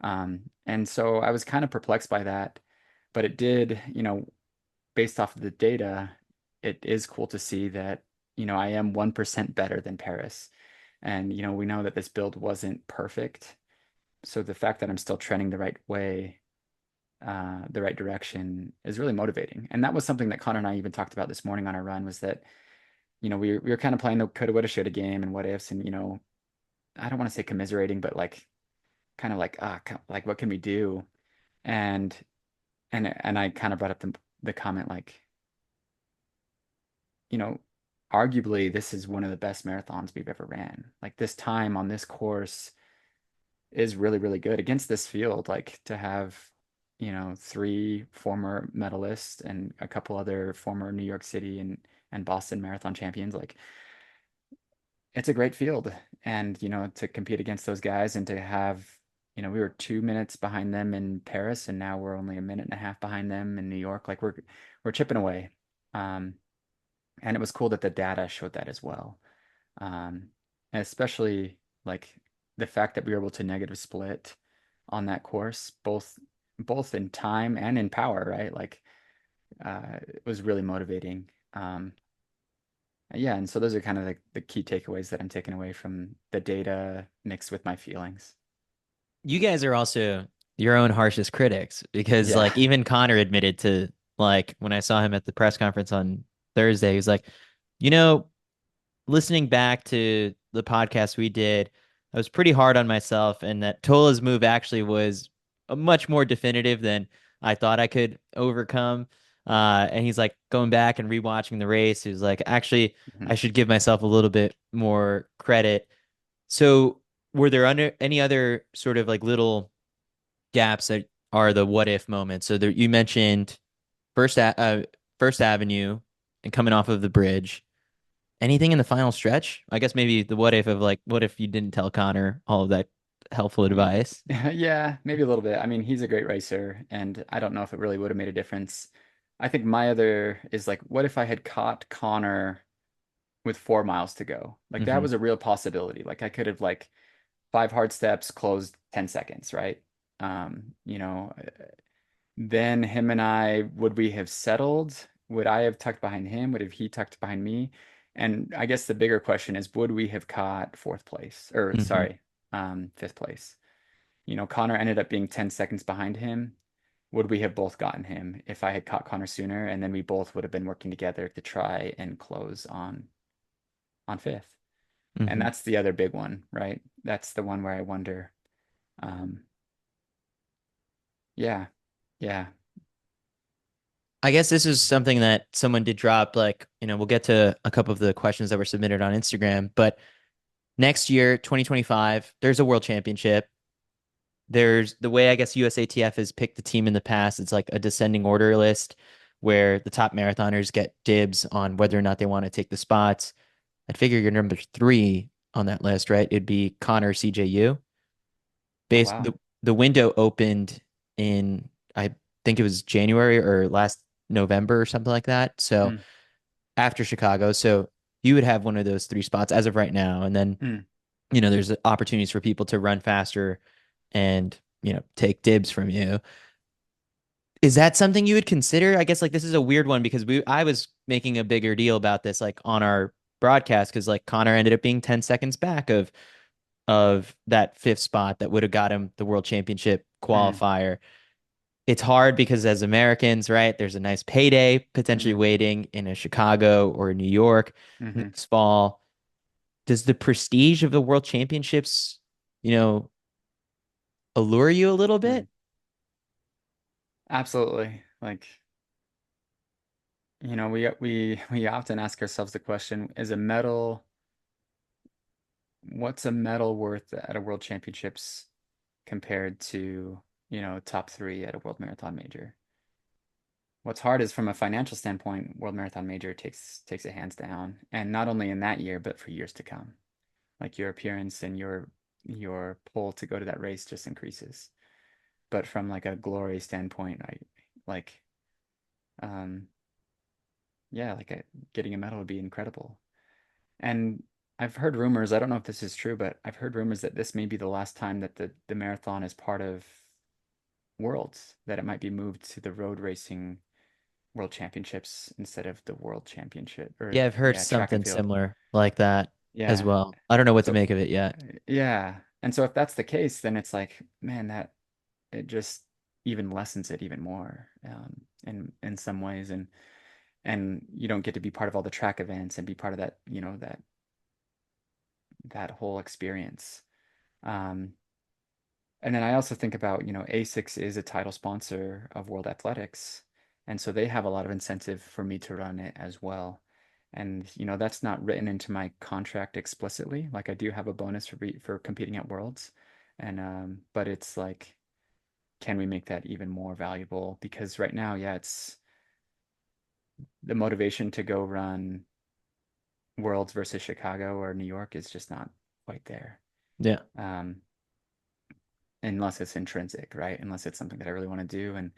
And so I was kind of perplexed by that, but it did, based off of the data, it is cool to see that, I am 1% better than Paris. And, we know that this build wasn't perfect. So the fact that I'm still trending the right way, the right direction is really motivating. And that was something that Connor and I even talked about this morning on our run was that, we were kind of playing the coulda, woulda, shoulda game and what ifs and, I don't want to say commiserating, but like kind of like, like what can we do? And and I kind of brought up the comment like, you know, arguably this is one of the best marathons we've ever ran. Like this time on this course is really, really good against this field. Like to have, three former medalists and a couple other former New York City and Boston marathon champions, like it's a great field. And, to compete against those guys and to have, we were 2 minutes behind them in Paris, and now we're only a minute and a half behind them in New York. Like we're chipping away. Um, and it was cool that the data showed that as well. And especially like the fact that we were able to negative split on that course, both in time and in power, right? Like it was really motivating. Yeah, and so those are kind of the key takeaways that I'm taking away from the data mixed with my feelings. You guys are also your own harshest critics because Yeah. like even Connor admitted to like when I saw him at the press conference on Thursday, he was like, you know, listening back to the podcast we did, I was pretty hard on myself, and that Tola's move actually was a much more definitive than I thought I could overcome. And he's like going back and rewatching the race. He was like, actually, I Mhm. should give myself a little bit more credit. So, were there under any other sort of like little gaps that are the what if moments? So there, you mentioned First First Avenue and coming off of the bridge. Anything in the final stretch? I guess maybe the what if of like, what if you didn't tell Connor all of that helpful advice? Yeah, maybe a little bit. I mean, he's a great racer, and I don't know if it really would have made a difference. I think my other is like, what if I had caught Connor with 4 miles to go? Like that Hmm. was a real possibility. Like I could have like 5 hard steps, closed 10 seconds, right? Um, you know, then him and I, would we have settled? Would I have tucked behind him? Would have he tucked behind me? And I guess the bigger question is, would we have caught fourth place? Or Hmm. sorry, fifth place? Connor ended up being 10 seconds behind him. Would we have both gotten him if I had caught Connor sooner? And then we both would have been working together to try and close on fifth. And Hmm. that's the other big one, right? That's the one where I wonder. Um, yeah, yeah. I guess this is something that someone did drop. Like, we'll get to a couple of the questions that were submitted on Instagram, but next year, 2025, there's a world championship. there's the way I guess USATF has picked the team in the past. It's like a descending order list where the top marathoners get dibs on whether or not they want to take the spots. I'd figure you're number three on that list, right? It'd be Connor CJU. Oh, Base wow. the window opened in I think it was January or last November or something like that. So Mm, after Chicago, so you would have one of those three spots as of right now, and then mm, there's opportunities for people to run faster and take dibs from you. Is that something you would consider? I guess like this is a weird one because I was making a bigger deal about this like on our broadcast because like Connor ended up being 10 seconds back of that fifth spot that would have got him the world championship mm, qualifier. It's hard because as Americans, right, there's a nice payday potentially mm, waiting in a Chicago or New York mm-hmm, next fall. Does the prestige of the world championships, you know, allure you a little mm. bit? Absolutely. Like, we often ask ourselves the question, is a medal, what's a medal worth at a world championships compared to, top three at a world marathon major? What's hard is from a financial standpoint, world marathon major takes it hands down, and not only in that year, but for years to come. Like your appearance and your pull to go to that race just increases. But from like a glory standpoint, I like um yeah, like getting a medal would be incredible. And I've heard rumors, I don't know if this is true, but I've heard rumors that this may be the last time that the marathon is part of Worlds, that it might be moved to the road racing World Championships instead of the World Championship or Yeah, I've heard yeah, track and something field. similar like that as Yeah. well. I don't know what to So make of it yet. yeah. And so if that's the case, then it's like, man, that it just even lessens it even more in some ways, and you don't get to be part of all the track events and be part of that, that whole experience. Um, and then I also think about, ASICS is a title sponsor of World Athletics, and so they have a lot of incentive for me to run it as well. And that's not written into my contract explicitly. Like I do have a bonus for competing at Worlds, and but it's like, can we make that even more valuable? Because right now, yeah, it's the motivation to go run Worlds versus Chicago or New York is just not quite there. Yeah. Um, unless it's intrinsic, right? Unless it's something that I really want to do. And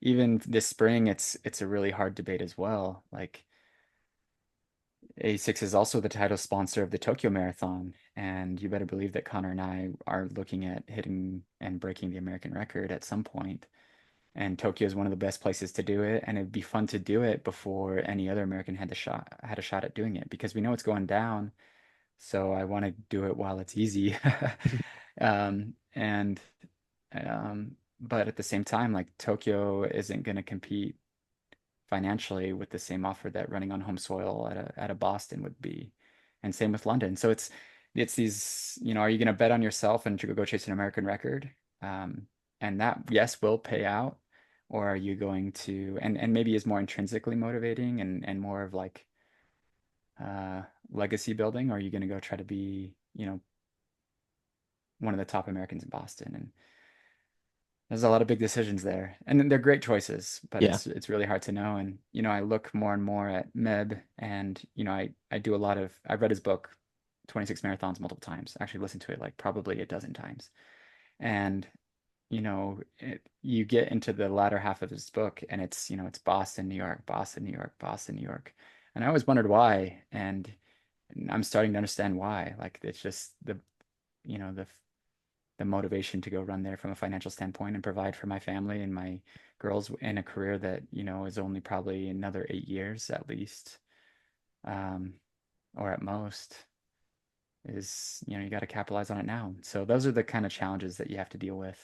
even this spring, it's a really hard debate as well. Like A6 is also the title sponsor of the Tokyo Marathon, and you better believe that Connor and I are looking at hitting and breaking the American record at some point. And Tokyo is one of the best places to do it, and it'd be fun to do it before any other American had a shot at doing it because we know it's going down. So I want to do it while it's easy. And but at the same time, like Tokyo isn't going to compete financially with the same offer that running on home soil at a Boston would be, and same with London. So it's these, are you going to bet on yourself and go chase an American record? Um, and that, yes, will pay out, or are you going to, and maybe is more intrinsically motivating and more of like uh, legacy building, or are you going to go try to be, one of the top Americans in Boston? And there's a lot of big decisions there, and they're great choices, but Yeah. it's really hard to know. And I look more and more at Meb, and I do a lot of. I've read his book, 26 Marathons, multiple times. Actually, listened to it like probably a dozen times. And you get into the latter half of his book, and it's Boston, New York, Boston, New York, Boston, New York, and I always wondered why, and I'm starting to understand why. Like it's just the motivation to go run there from a financial standpoint and provide for my family and my girls in a career that, is only probably another 8 years at least, um, or at most, is, you got to capitalize on it now. So those are the kind of challenges that you have to deal with.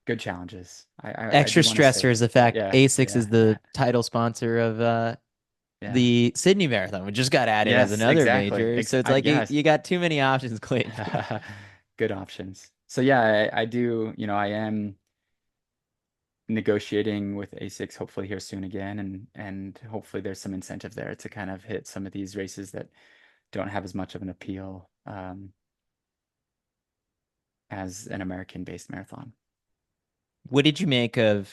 Good challenges. I Extra do want to stressor say, is the fact yeah, ASICS yeah, is the title sponsor of yeah. the Sydney Marathon, which just got added as Yes, another exactly. major. So it's like Yes. you got too many options, Clayton. Good options. So yeah, I do, I am negotiating with ASICS hopefully here soon again, and hopefully there's some incentive there to kind of hit some of these races that don't have as much of an appeal. as an American-based marathon. What did you make of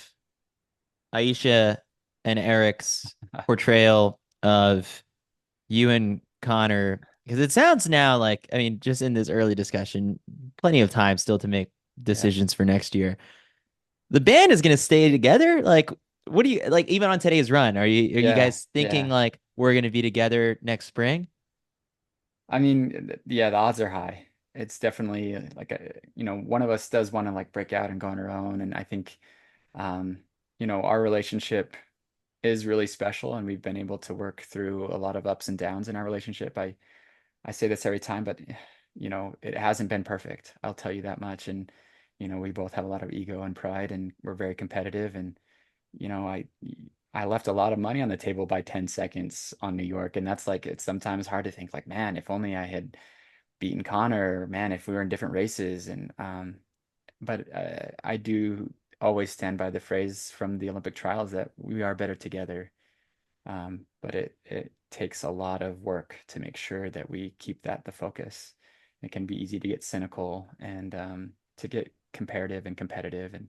Aisha and Eric's portrayal of you and Connor? Because it sounds now like, I mean, just in this early discussion, plenty of time still to make Yeah, decisions for next year. The band is going to stay together. Like, what do you like? Even on today's run, are you yeah, guys thinking yeah. like we're going to be together next spring? I mean, yeah, the odds are high. It's definitely like one of us does want to like break out and go on our own, and I think, um, our relationship is really special, and we've been able to work through a lot of ups and downs in our relationship. I say this every time, but it hasn't been perfect. I'll tell you that much. And we both have a lot of ego and pride, and we're very competitive. And you know, I I left a lot of money on the table by 10 seconds on New York, and that's like it's sometimes hard to think like, man, if only I had beaten Connor, man, if we were in different races. And but I do always stand by the phrase from the Olympic trials that we are better together. But it takes a lot of work to make sure that we keep that the focus. It can be easy to get cynical and to get comparative and competitive. And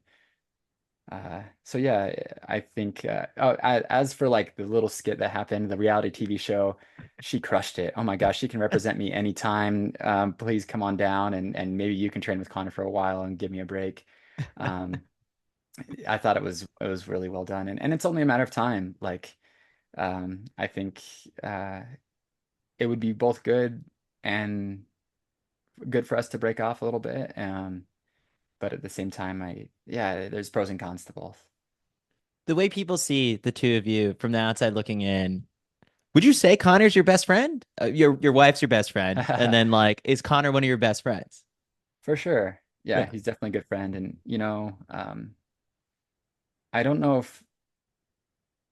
so yeah, I think. As for like the little skit that happened, the reality TV show, she crushed it. Oh my gosh, she can represent me anytime. Please come on down, and maybe you can train with Connor for a while and give me a break. Um, I thought it was really well done, and it's only a matter of time. Like I think uh, it would be both good and good for us to break off a little bit. But at the same time, yeah, there's pros and cons to both. The way people see the two of you from the outside looking in, would you say Connor's your best friend? Your wife's your best friend, and then like, is Connor one of your best friends? For sure. Yeah, Yeah. he's definitely a good friend. And, I don't know if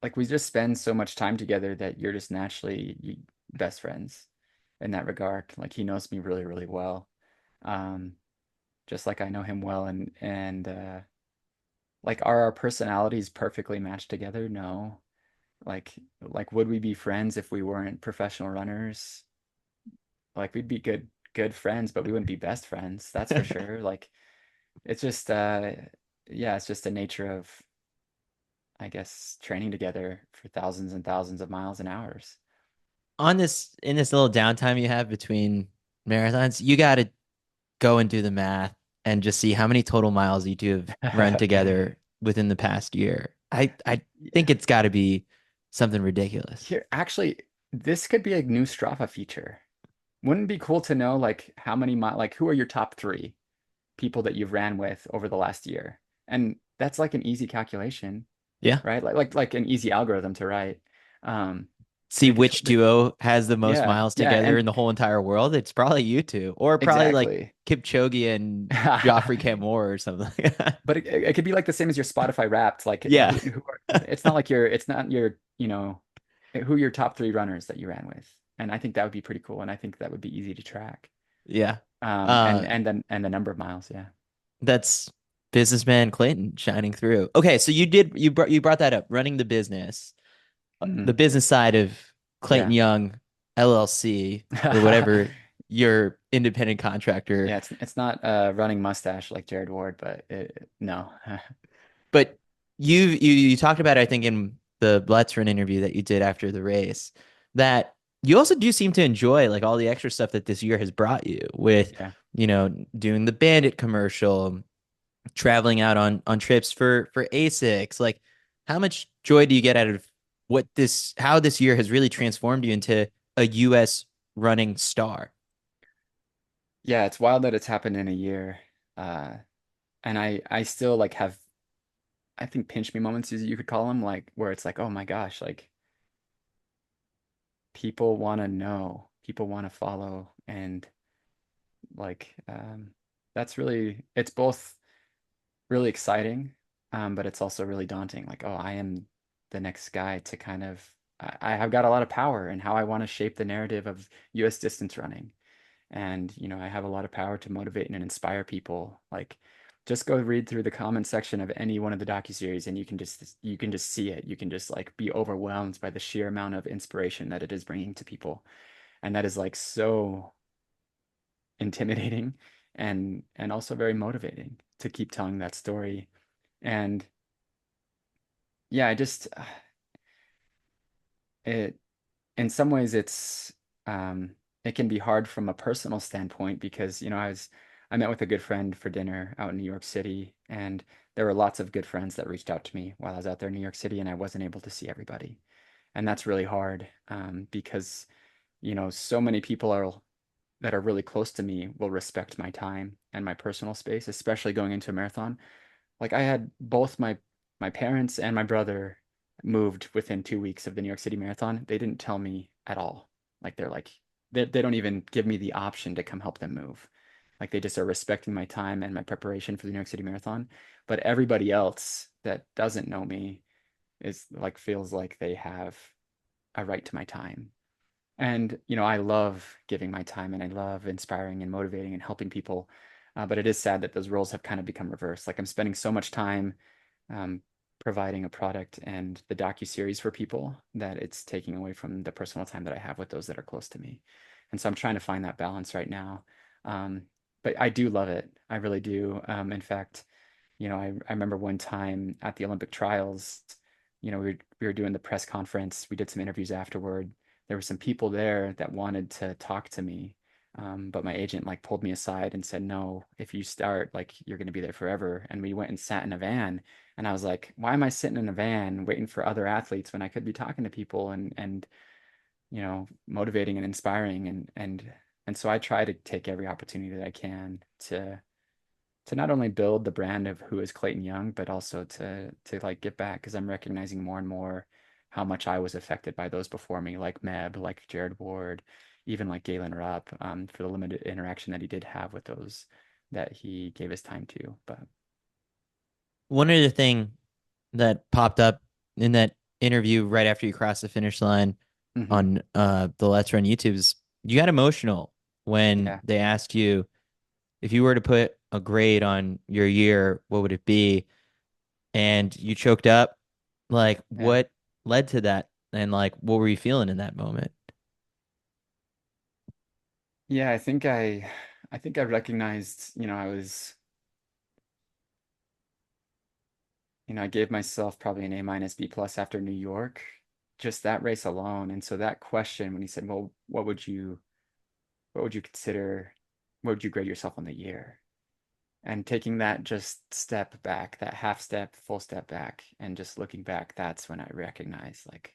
like we just spend so much time together that you're just naturally best friends in that regard. Like he knows me really, really well. Um, just like I know him well. And like are our personalities perfectly matched together? No. Like would we be friends if we weren't professional runners? Like we'd be good friends, but we wouldn't be best friends. That's for sure. Like it's just yeah, it's just the nature of I guess training together for thousands and thousands of miles and hours. On this in this little downtime you have between marathons, you got to go and do the math and just see how many total miles you two have run together within the past year. I think Yeah. it's got to be something ridiculous. Here, actually, this could be a new Strava feature. Wouldn't it be cool to know like how many like who are your top three people that you've ran with over the last year? And that's like an easy calculation, Yeah. right? Like an easy algorithm to write. Um, See it could which duo has the most yeah, miles yeah, together and in the whole entire world. It's probably you two, or probably like exactly. Kipchoge and Joffrey Camour or something like that. But it could be like the same as your Spotify Wrapped. Like Yeah. it's not like it's not your, who are your top three runners that you ran with. And I think that would be pretty cool. And I think that would be easy to track. Yeah. And Uh, the number of miles. Yeah. that's businessman Clayton shining through. Okay, so you brought that up, running the Mhm. business side of Clayton Yeah. Young LLC or whatever your independent contractor. Yeah. It's not running mustache like Jared Ward, but no. But you talked about, I think, in the Let's Run interview that you did after the race, that you also do seem to enjoy like all the extra stuff that this year has brought you with, Yeah. doing the Bandit commercial, traveling out on trips for ASICs. Like, how much joy do you get out of how this year has really transformed you into a US running star? Yeah. It's wild that it's happened in a year. Uh, and I still like have, I think pinch me moments, as you could call them, like where it's like, oh my gosh, like people want to know, people want to follow, and like that's really it's both really exciting, but it's also really daunting. Like, oh, I am the next guy to kind of I have got a lot of power in how I want to shape the narrative of U.S. distance running, and I have a lot of power to motivate and inspire people. Like, just go read through the comment section of any one of the docuseries, and you can just see it. You can just like be overwhelmed by the sheer amount of inspiration that it is bringing to people, and that is like so intimidating. and also very motivating to keep telling that story. And yeah, I just it in some ways um it can be hard from a personal standpoint because I met with a good friend for dinner out in New York City, and there were lots of good friends that reached out to me while I was out there in New York City, and I wasn't able to see everybody. And that's really hard, because so many people are that are really close to me will respect my time and my personal space, especially going into a marathon. Like I had both my parents and my brother moved within 2 weeks of the New York City Marathon. They didn't tell me at all. Like they're like they don't even give me the option to come help them move. Like they just are respecting my time and my preparation for the New York City Marathon. But everybody else that doesn't know me is like feels like they have a right to my time. And, I love giving my time and I love inspiring and motivating and helping people. But it is sad that those roles have kind of become reversed. Like I'm spending so much time um, providing a product and the docu-series for people that it's taking away from the personal time that I have with those that are close to me. And so I'm trying to find that balance right now. Um, but I do love it. I really do. In fact, I remember one time at the Olympic trials, we were doing the press conference. We did some interviews afterward. There were some people there that wanted to talk to me. But my agent like pulled me aside and said, no, if you start, like you're going to be there forever. And we went and sat in a van. And I was like, why am I sitting in a van waiting for other athletes when I could be talking to people and motivating and inspiring and so I try to take every opportunity that I can to not only build the brand of who is Clayton Young, but also to like give back because I'm recognizing more and more how much I was affected by those before me, like Meb, like Jared Ward, even like Galen Rupp, for the limited interaction that he did have with those that he gave his time to. But One other thing that popped up in that interview right after you crossed the finish line mhm, on the Let's Run YouTube is you got emotional when yeah, they asked you if you were to put a grade on your year, what would it be? And you choked up. Like, yeah, what led to that? And like, what were you feeling in that moment? yeah. I think I recognized, I gave myself probably an A- B plus after New York, just that race alone. And so that question, when he said, well, what would you consider, what would you grade yourself on the year? And taking that just step back, that half step, full step back, and just looking back, that's when I recognized, like,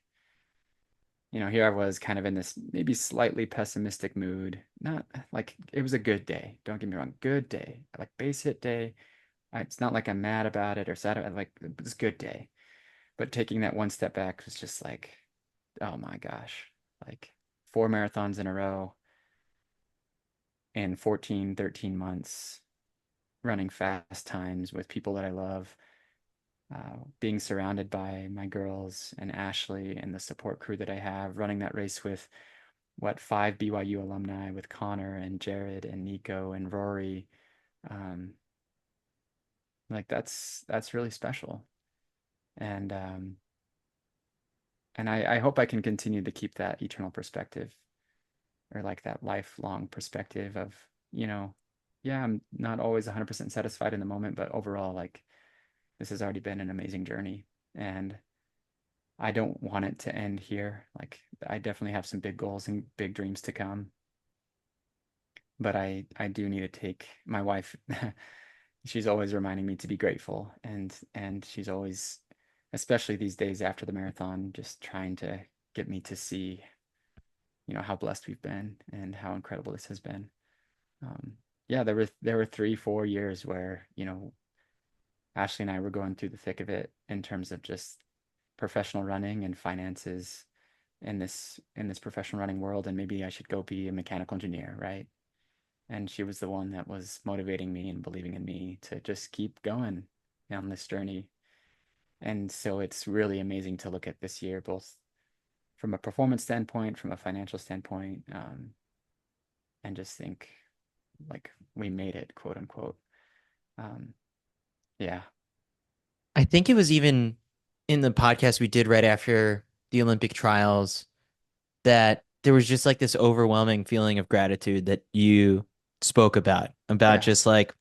here I was kind of in this maybe slightly pessimistic mood. Not like it was a good day. Don't get me wrong, good day, like base hit day. It's not like I'm mad about it or sad about it. Like it was a good day. But taking that one step back was just like, oh my gosh, like 4 marathons in a row in 14, 13 months, running fast times with people that I love, being surrounded by my girls and Ashley and the support crew that I have, running that race with 5 BYU alumni with Connor and Jared and Nico and Rory. Um, like that's really special. And I hope I can continue to keep that eternal perspective or like that lifelong perspective of, you know, yeah, I'm not always 100% satisfied in the moment, but overall, like this has already been an amazing journey. And I don't want it to end here. Like I definitely have some big goals and big dreams to come, but I do need to take my wife. She's always reminding me to be grateful, and she's always, especially these days after the marathon, just trying to get me to see, how blessed we've been and how incredible this has been. Yeah, there were 3, 4 years where Ashley and I were going through the thick of it in terms of just professional running and finances in this professional running world, and maybe I should go be a mechanical engineer, right? And she was the one that was motivating me and believing in me to just keep going on this journey. And so it's really amazing to look at this year, both from a performance standpoint, from a financial standpoint, and just think like we made it, quote unquote. Um, yeah, I think it was even in the podcast we did right after the Olympic trials that there was just like this overwhelming feeling of gratitude that you spoke about Yeah. just like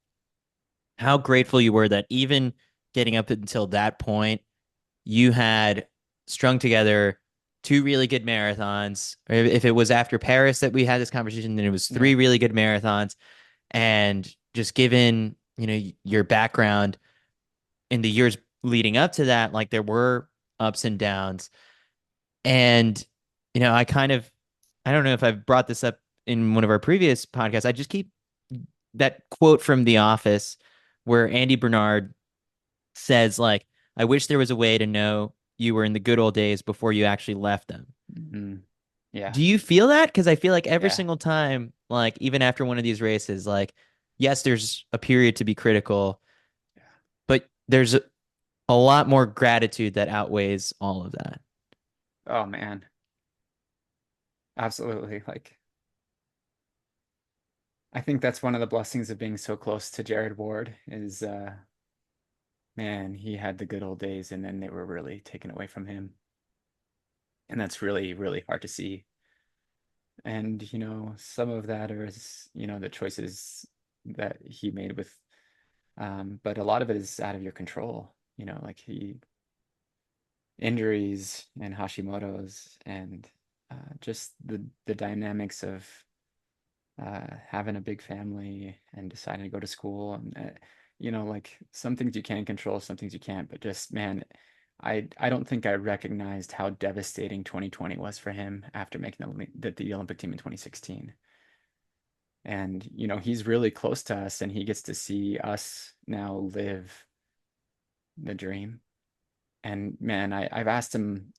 how grateful you were that even getting up until that point, you had strung together two really good marathons. Or if it was after Paris that we had this conversation, then it was Yeah. three really good marathons. And just given, your background in the years leading up to that, like there were ups and downs. And, I kind of, I don't know if I've brought this up in one of our previous podcasts. I just keep that quote from The Office where Andy Bernard says, like, I wish there was a way to know you were in the good old days before you actually left them. Mm. Yeah. Do you feel that? Because I feel like every Yeah. single time, like even after one of these races, like, yes, there's a period to be critical, Yeah. but there's a lot more gratitude that outweighs all of that. Oh man. Absolutely. Like I think that's one of the blessings of being so close to Jared Ward is man, he had the good old days and then they were really taken away from him. And that's really, really hard to see. And, some of that is, the choices that he made with, but a lot of it is out of your control, like injuries and Hashimoto's and just the dynamics of having a big family and deciding to go to school and like some things you can control, some things you can't. But just man, I don't think I recognized how devastating 2020 was for him after making the Olympic team in 2016. And he's really close to us, and he gets to see us now live the dream. And man, I've asked him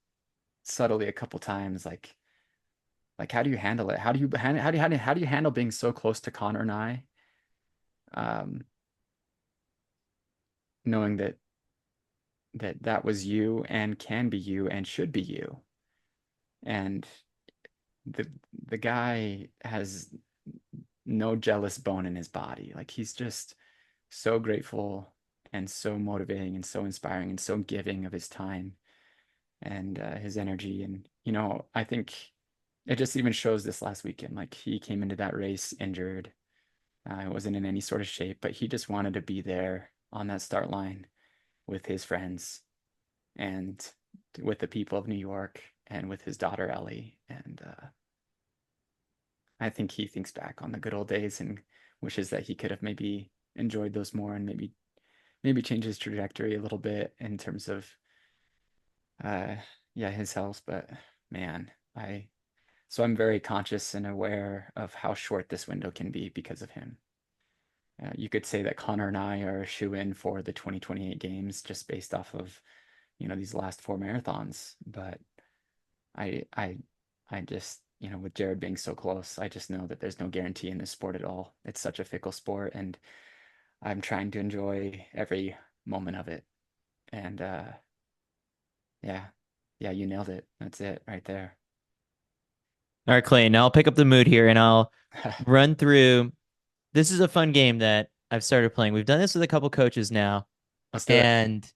subtly a couple times, like how do you handle it? How do you handle being so close to Connor and I? Um, knowing that was you and can be you and should be you. And the the guy has no jealous bone in his body. Like he's just so grateful and so motivating and so inspiring and so giving of his time and his energy. And I think it just even shows this last weekend. Like he came into that race injured. Wasn't in any sort of shape, but he just wanted to be there on that start line with his friends and with the people of New York and with his daughter Ellie. And I think he thinks back on the good old days and wishes that he could have maybe enjoyed those more and maybe change his trajectory a little bit in terms of uh yeah, his health. But man, I'm very conscious and aware of how short this window can be because of him. You could say that Connor and I are a shoe-in for the 2028 games just based off of these last four marathons. But I I I just with Jared being so close, I just know that there's no guarantee in this sport at all. It's such a fickle sport, and I'm trying to enjoy every moment of it. And yeah, yeah, you nailed it. That's it right there. All right, Clayton, I'll pick up the mood here and I'll run through. This is a fun game that I've started playing. We've done this with a couple coaches now, Let's do it. and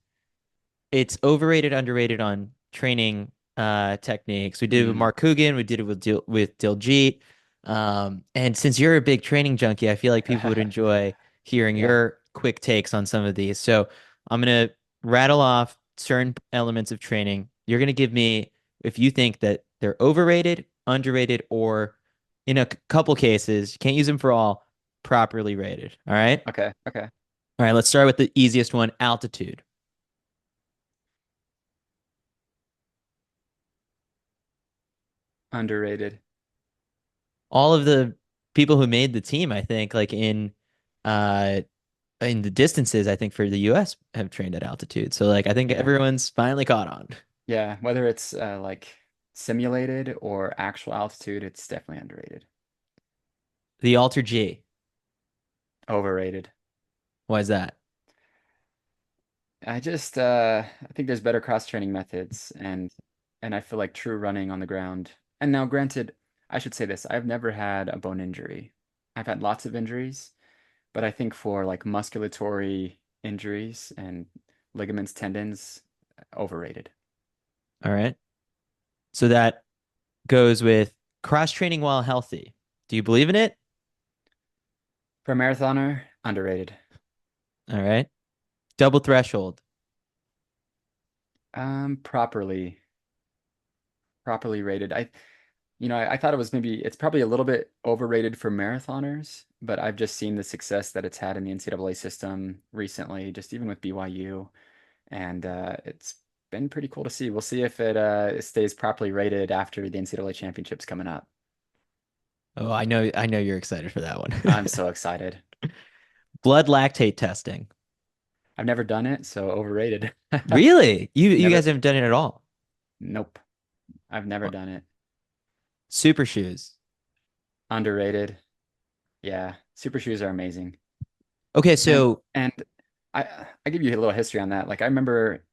it's overrated, underrated on training techniques. We did it with Mm, Mark Coogan, we did it with Diljit. And since you're a big training junkie, I feel like people would enjoy hearing yeah. your quick takes on some of these. So I'm gonna rattle off certain elements of training. You're gonna give me if you think that they're overrated, underrated, or in a couple cases, you can't use them for all, properly rated. All right. Okay. Okay. All right, let's start with the easiest one, altitude. Underrated. All of the people who made the team, I think, like uh in the distances, I think for the US have trained at altitude. So like I think Yeah. everyone's finally caught on. Yeah. Whether it's like simulated or actual altitude, it's definitely underrated. The Alter G. Overrated. Why is that? I think there's better cross training methods and I feel like true running on the ground. And now granted, I should say this, I've never had a bone injury. I've had lots of injuries, but I think for like musculatory injuries and ligaments, tendons, overrated. All right. So that goes with cross training while healthy. Do you believe in it? For a marathoner, underrated. All right. Double threshold. Properly, properly rated. I thought it was maybe it's probably a little bit overrated for marathoners, but I've just seen the success that it's had in the NCAA system recently, just even with BYU, and it's been pretty cool to see. We'll see if it stays properly rated after the NCAA championships coming up. Oh, I know you're excited for that one. I'm so excited. Blood lactate testing. I've never done it, so overrated. Really? You guys Never. haven't done it at all. Nope. I've never done it. Super shoes. Underrated. Yeah, super shoes are amazing. Okay, And so and I give you a little history on that. Like I remember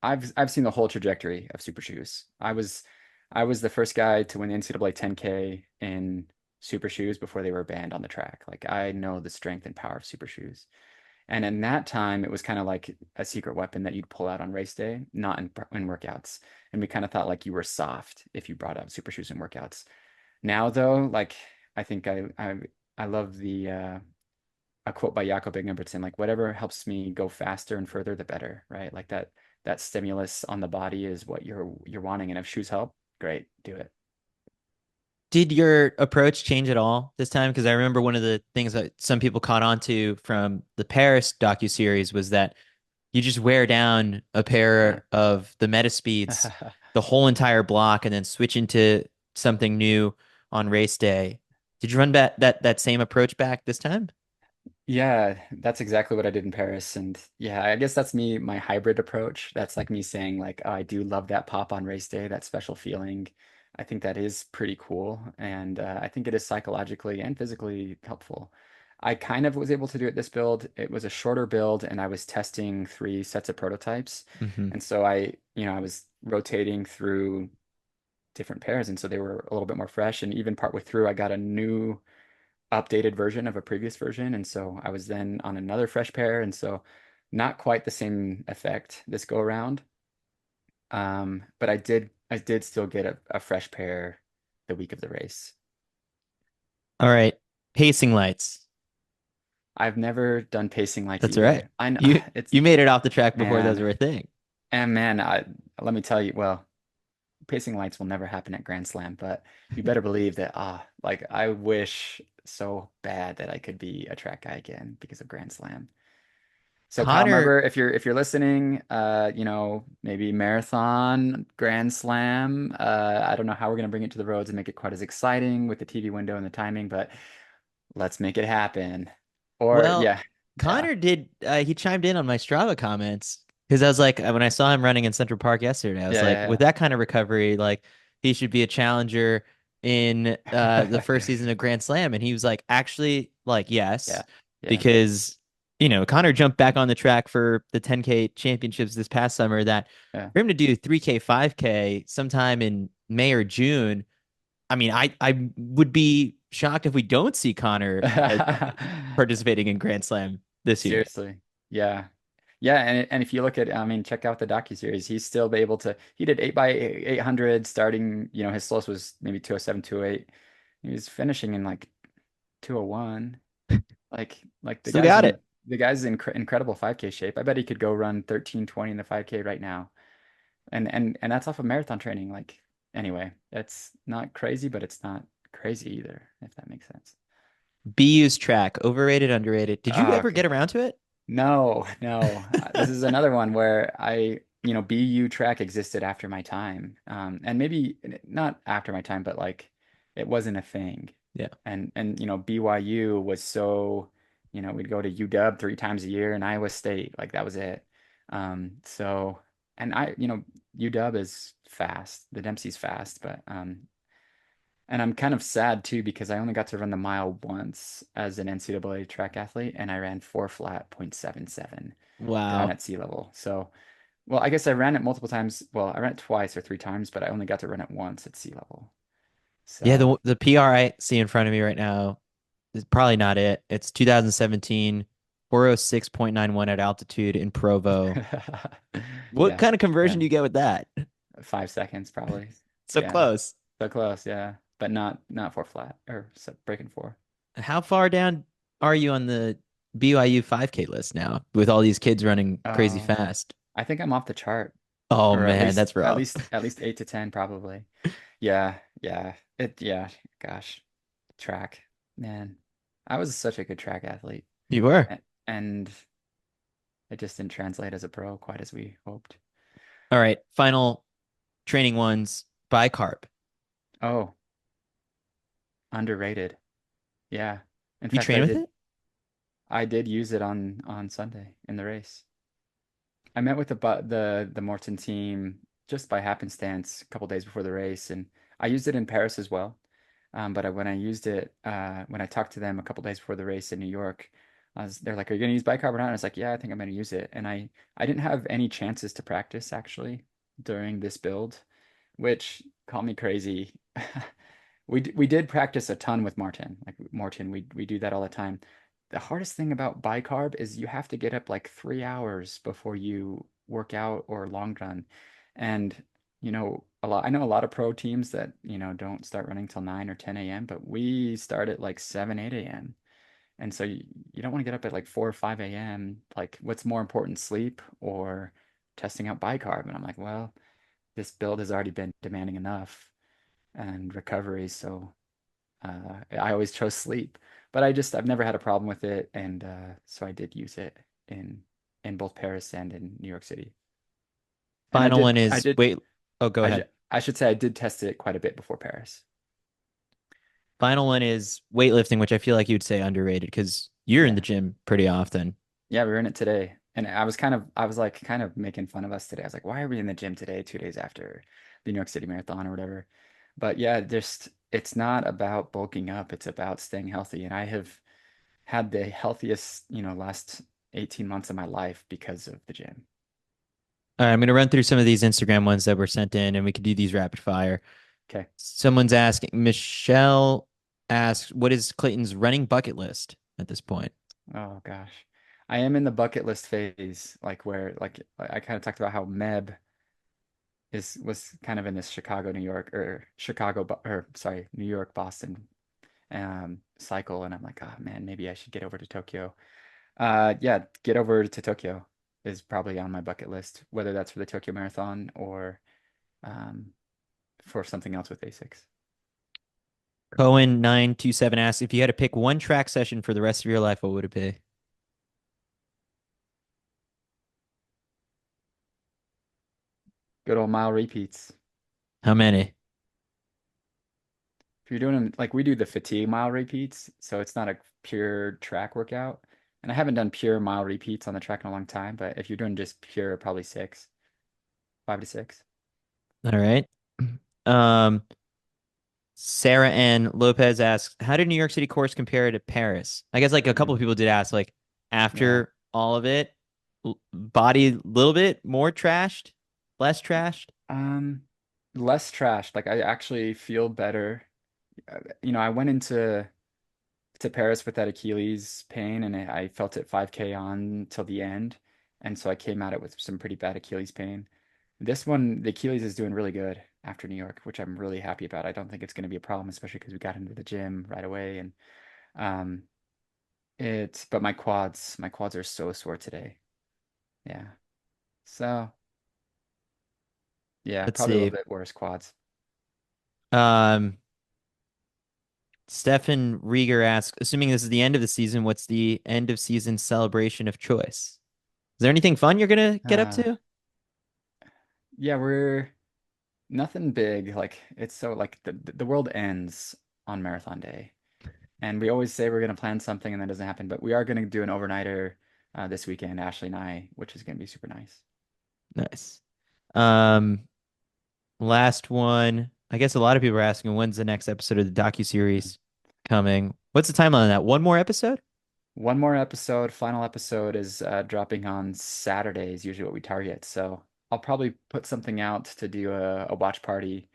I've seen the whole trajectory of super shoes. I was the first guy to win the NCAA 10K in super shoes before they were banned on the track. Like I know the strength and power of super shoes. And in that time, it was kind of like a secret weapon that you'd pull out on race day, not in workouts. And we kind of thought like you were soft if you brought out super shoes in workouts. Now though, like I think I love the a quote by Jakob Ingebrigtsen, like whatever helps me go faster and further, the better, right? Like that stimulus on the body is what you're wanting. And if shoes help, great, do it. did your approach change at all this time? Because I remember one of the things that some people caught on to from the Paris docuseries was that you just wear down a Yeah. pair of the Metaspeeds, the whole entire block, and then switch into something new on race day. Did you run that same approach back this time? Yeah, that's exactly what I did in Paris. And yeah, I guess that's me, my hybrid approach. That's like me saying like, oh, I do love that pop on race day, that special feeling. I think that is pretty cool. And I think it is psychologically and physically helpful. I kind of was able to do it this build. It was a shorter build and I was testing 3 sets of prototypes. Hmm. And so I was rotating through different pairs. And so they were a little bit more fresh. And even partway through, I got a new updated version of a previous version. And so I was then on another fresh pair. And so not quite the same effect this go around. But I did still get a fresh pair the week of the race. All right. Pacing lights. I've never done pacing lights That's all right. either. I know You it's you made it off the track before those man, were a thing. and man, let me tell you, well, pacing lights will never happen at Grand Slam, but you better believe that like I wish so bad that I could be a track guy again because of Grand Slam. So Kyle Connor, Merber, if you're listening, maybe marathon, Grand Slam. I don't know how we're gonna bring it to the roads and make it quite as exciting with the TV window and the timing, but let's make it happen. Or well, yeah, yeah, Connor did he chimed in on my Strava comments because I was like when I saw him running in Central Park yesterday, I was yeah, like, yeah, with that kind of recovery, like he should be a challenger in the yeah. first season of Grand Slam. And he was like, actually, like, Yeah, yes, yeah, because Connor jumped back on the track for the 10K championships this past summer that yeah. for him to do 3K, 5K sometime in May or June. I mean, I would be shocked if we don't see Connor participating in Grand Slam this year. Seriously. Yeah. Yeah, and if you look at, I mean, check out the docuseries. He's still be able to. He did 8 by 800 starting. His slowest was maybe 207, 208. He was finishing in like 201. Like the Still guy's got in it. the guy's in incredible 5K shape. I bet he could go run 13:20 in the 5K right now. And that's off of marathon training. Like anyway, that's not crazy, but it's not crazy either, if that makes sense. BU's track, overrated, underrated. Did you Oh, ever get around to it? no, no. This is another one where BU track existed after my time. And maybe not after my time, but like it wasn't a thing. Yeah. And BYU was so, we'd go to UW 3 times a year and Iowa State, like that was it. So and UW is fast. The Dempsey's fast, but and I'm kind of sad too because I only got to run the mile once as an NCAA track athlete, and I ran 4 flat 0.77 to run Wow. at sea level. So, well, I guess I ran it multiple times. Well, I ran it twice or 3 times, but I only got to run it once at sea level. Yeah, So, the PR I see in front of me right now is probably not it. It's 2017, 406.91 at altitude in Provo. What yeah, kind of conversion yeah, do you get with that? 5 seconds probably. So Yeah, close. so close. Yeah, but not 4 flat or breaking four. How far down are you on the BYU 5K list now with all these kids running crazy Oh, fast? I think I'm off the chart, Oh or at man, least that's rough. 8 to 10 probably. Yeah, yeah. Gosh, track, man. I was such a good track athlete, You were. and it just didn't translate as a pro quite as we hoped. All right, final training ones, bicarb. Oh, underrated. Yeah. In You fact, train with it? I did use it on Sunday in the race. I met with the Morton team just by happenstance a couple days before the race, and I used it in Paris as well. But when I used it, when I talked to them a couple days before the race in New York, they're like, "Are you going to use bicarb or not?" And I was like, "Yeah, I think I'm going to use it." And I didn't have any chances to practice actually during this build, which call me crazy. We did practice a ton with Martin. Like Martin, we do that all the time. The hardest thing about bicarb is you have to get up like 3 hours before you work out or long run. And I know a lot of pro teams that, don't start running till 9 or 10 a.m., but we start at like 7, 8 a.m. And so you don't want to get up at like 4 or 5 a.m. Like, what's more important, sleep or testing out bicarb? And I'm like, well, this build has already been demanding enough and recovery. So I always chose sleep, but I've never had a problem with it, and so I did use it in in both Paris and in New York City. And Final one is wait. Oh, go ahead. I should say I did test it quite a bit before Paris. Final one is weightlifting, which I feel like you'd say underrated because you're in the Yeah, gym pretty often. yeah, we were in it today, and I was like kind of making fun of us today. I was like, why are we in the gym today, 2 days after the New York City Marathon or whatever? But yeah, just it's not about bulking up; it's about staying healthy, and I have had the healthiest, last 18 months of my life because of the gym. All right, I'm going to run through some of these Instagram ones that were sent in, and we could do these rapid fire. Okay. Someone's asking, Michelle asks, what is Clayton's running bucket list at this point? Oh gosh. I am in the bucket list phase, like where like I kind of talked about how Meb is was kind of in this Chicago, New York or or sorry, New York, Boston cycle, and I'm like, oh man, maybe I should get over to Tokyo. Yeah, get over to Tokyo is probably on my bucket list, whether that's for the Tokyo Marathon or um for something else with Asics. Cohen927 asks, if you had to pick one track session for the rest of your life, what would it be? Good old mile repeats. How many? If you're doing them like we do the fatigue mile repeats, so it's not a pure track workout. And I haven't done pure mile repeats on the track in a long time, but if you're doing just pure, probably six, 5 to 6. All right. Um, Sarah Ann Lopez asks, how did New York City course compare to Paris? I guess like a couple of Mm, people did ask, like yeah. after all of it, body a little bit more trashed, less trashed. Um, Less trash. Like I actually feel better. I went into to Paris with that Achilles pain, and I felt it 5K on till the end, and so I came at it with some pretty bad Achilles pain. This one, the Achilles is doing really good after New York, which I'm really happy about. I don't think it's going to be a problem, especially because we got into the gym right away, and um, but my quads are so sore today. Yeah, so yeah, Let's probably a little see. bit worse quads. Um, Stefan Rieger asks, assuming this is the end of the season, what's the end of season celebration of choice? Is there anything fun you're gonna get up Uh, to? yeah, we're nothing big. Like it's so like the world ends on marathon day. And we always say we're going to plan something and that doesn't happen, but we are going to do an overnighter this weekend, Ashley and I, which is going to be super nice. Nice. Um, last one. I guess a lot of people are asking when's the next episode of the Mm. docuseries coming? What's the timeline on that? One more episode? One more episode, final episode is dropping on Saturday is usually what we target. So I'll probably put something out to do a watch party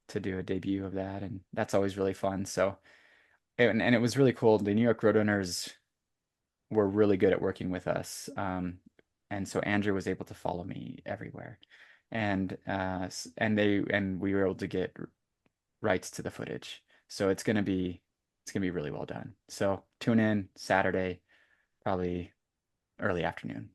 to do a debut of that. And that's always really fun. So, and it was really cool. The New York Roadrunners were really good at working with us. And so Andrew was able to follow me everywhere. And we were able to get rights to the footage. So it's going to be It's gonna be really well done. So tune in Saturday, probably early afternoon.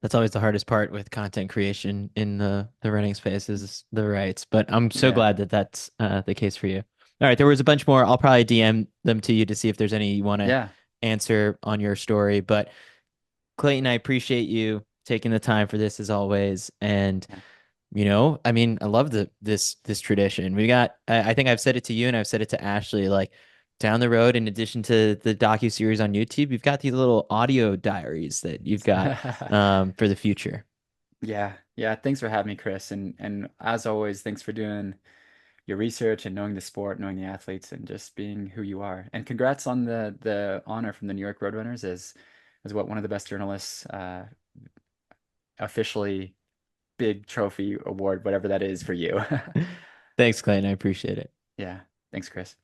That's always the hardest part with content creation in the running space is the rights. But I'm so Yeah. glad that that's the case for you. All right, there was a bunch more. I'll probably DM them to you to see if there's any you want to Yeah. answer on your story. But Clayton, I appreciate you taking the time for this as always. And Yeah. I mean, I love this tradition. We got I think I've said it to you and I've said it to Ashley, like down the road, in addition to the docu-series on YouTube, you've got these little audio diaries that you've got for the future. Yeah. Yeah. Thanks for having me, Chris. And as always, thanks for doing your research and knowing the sport, knowing the athletes, and just being who you are. And congrats on the honor from the New York Roadrunners as what one of the best journalists officially big trophy award, whatever that is for you. Thanks, Clayton. I appreciate it. Yeah. Thanks, Chris.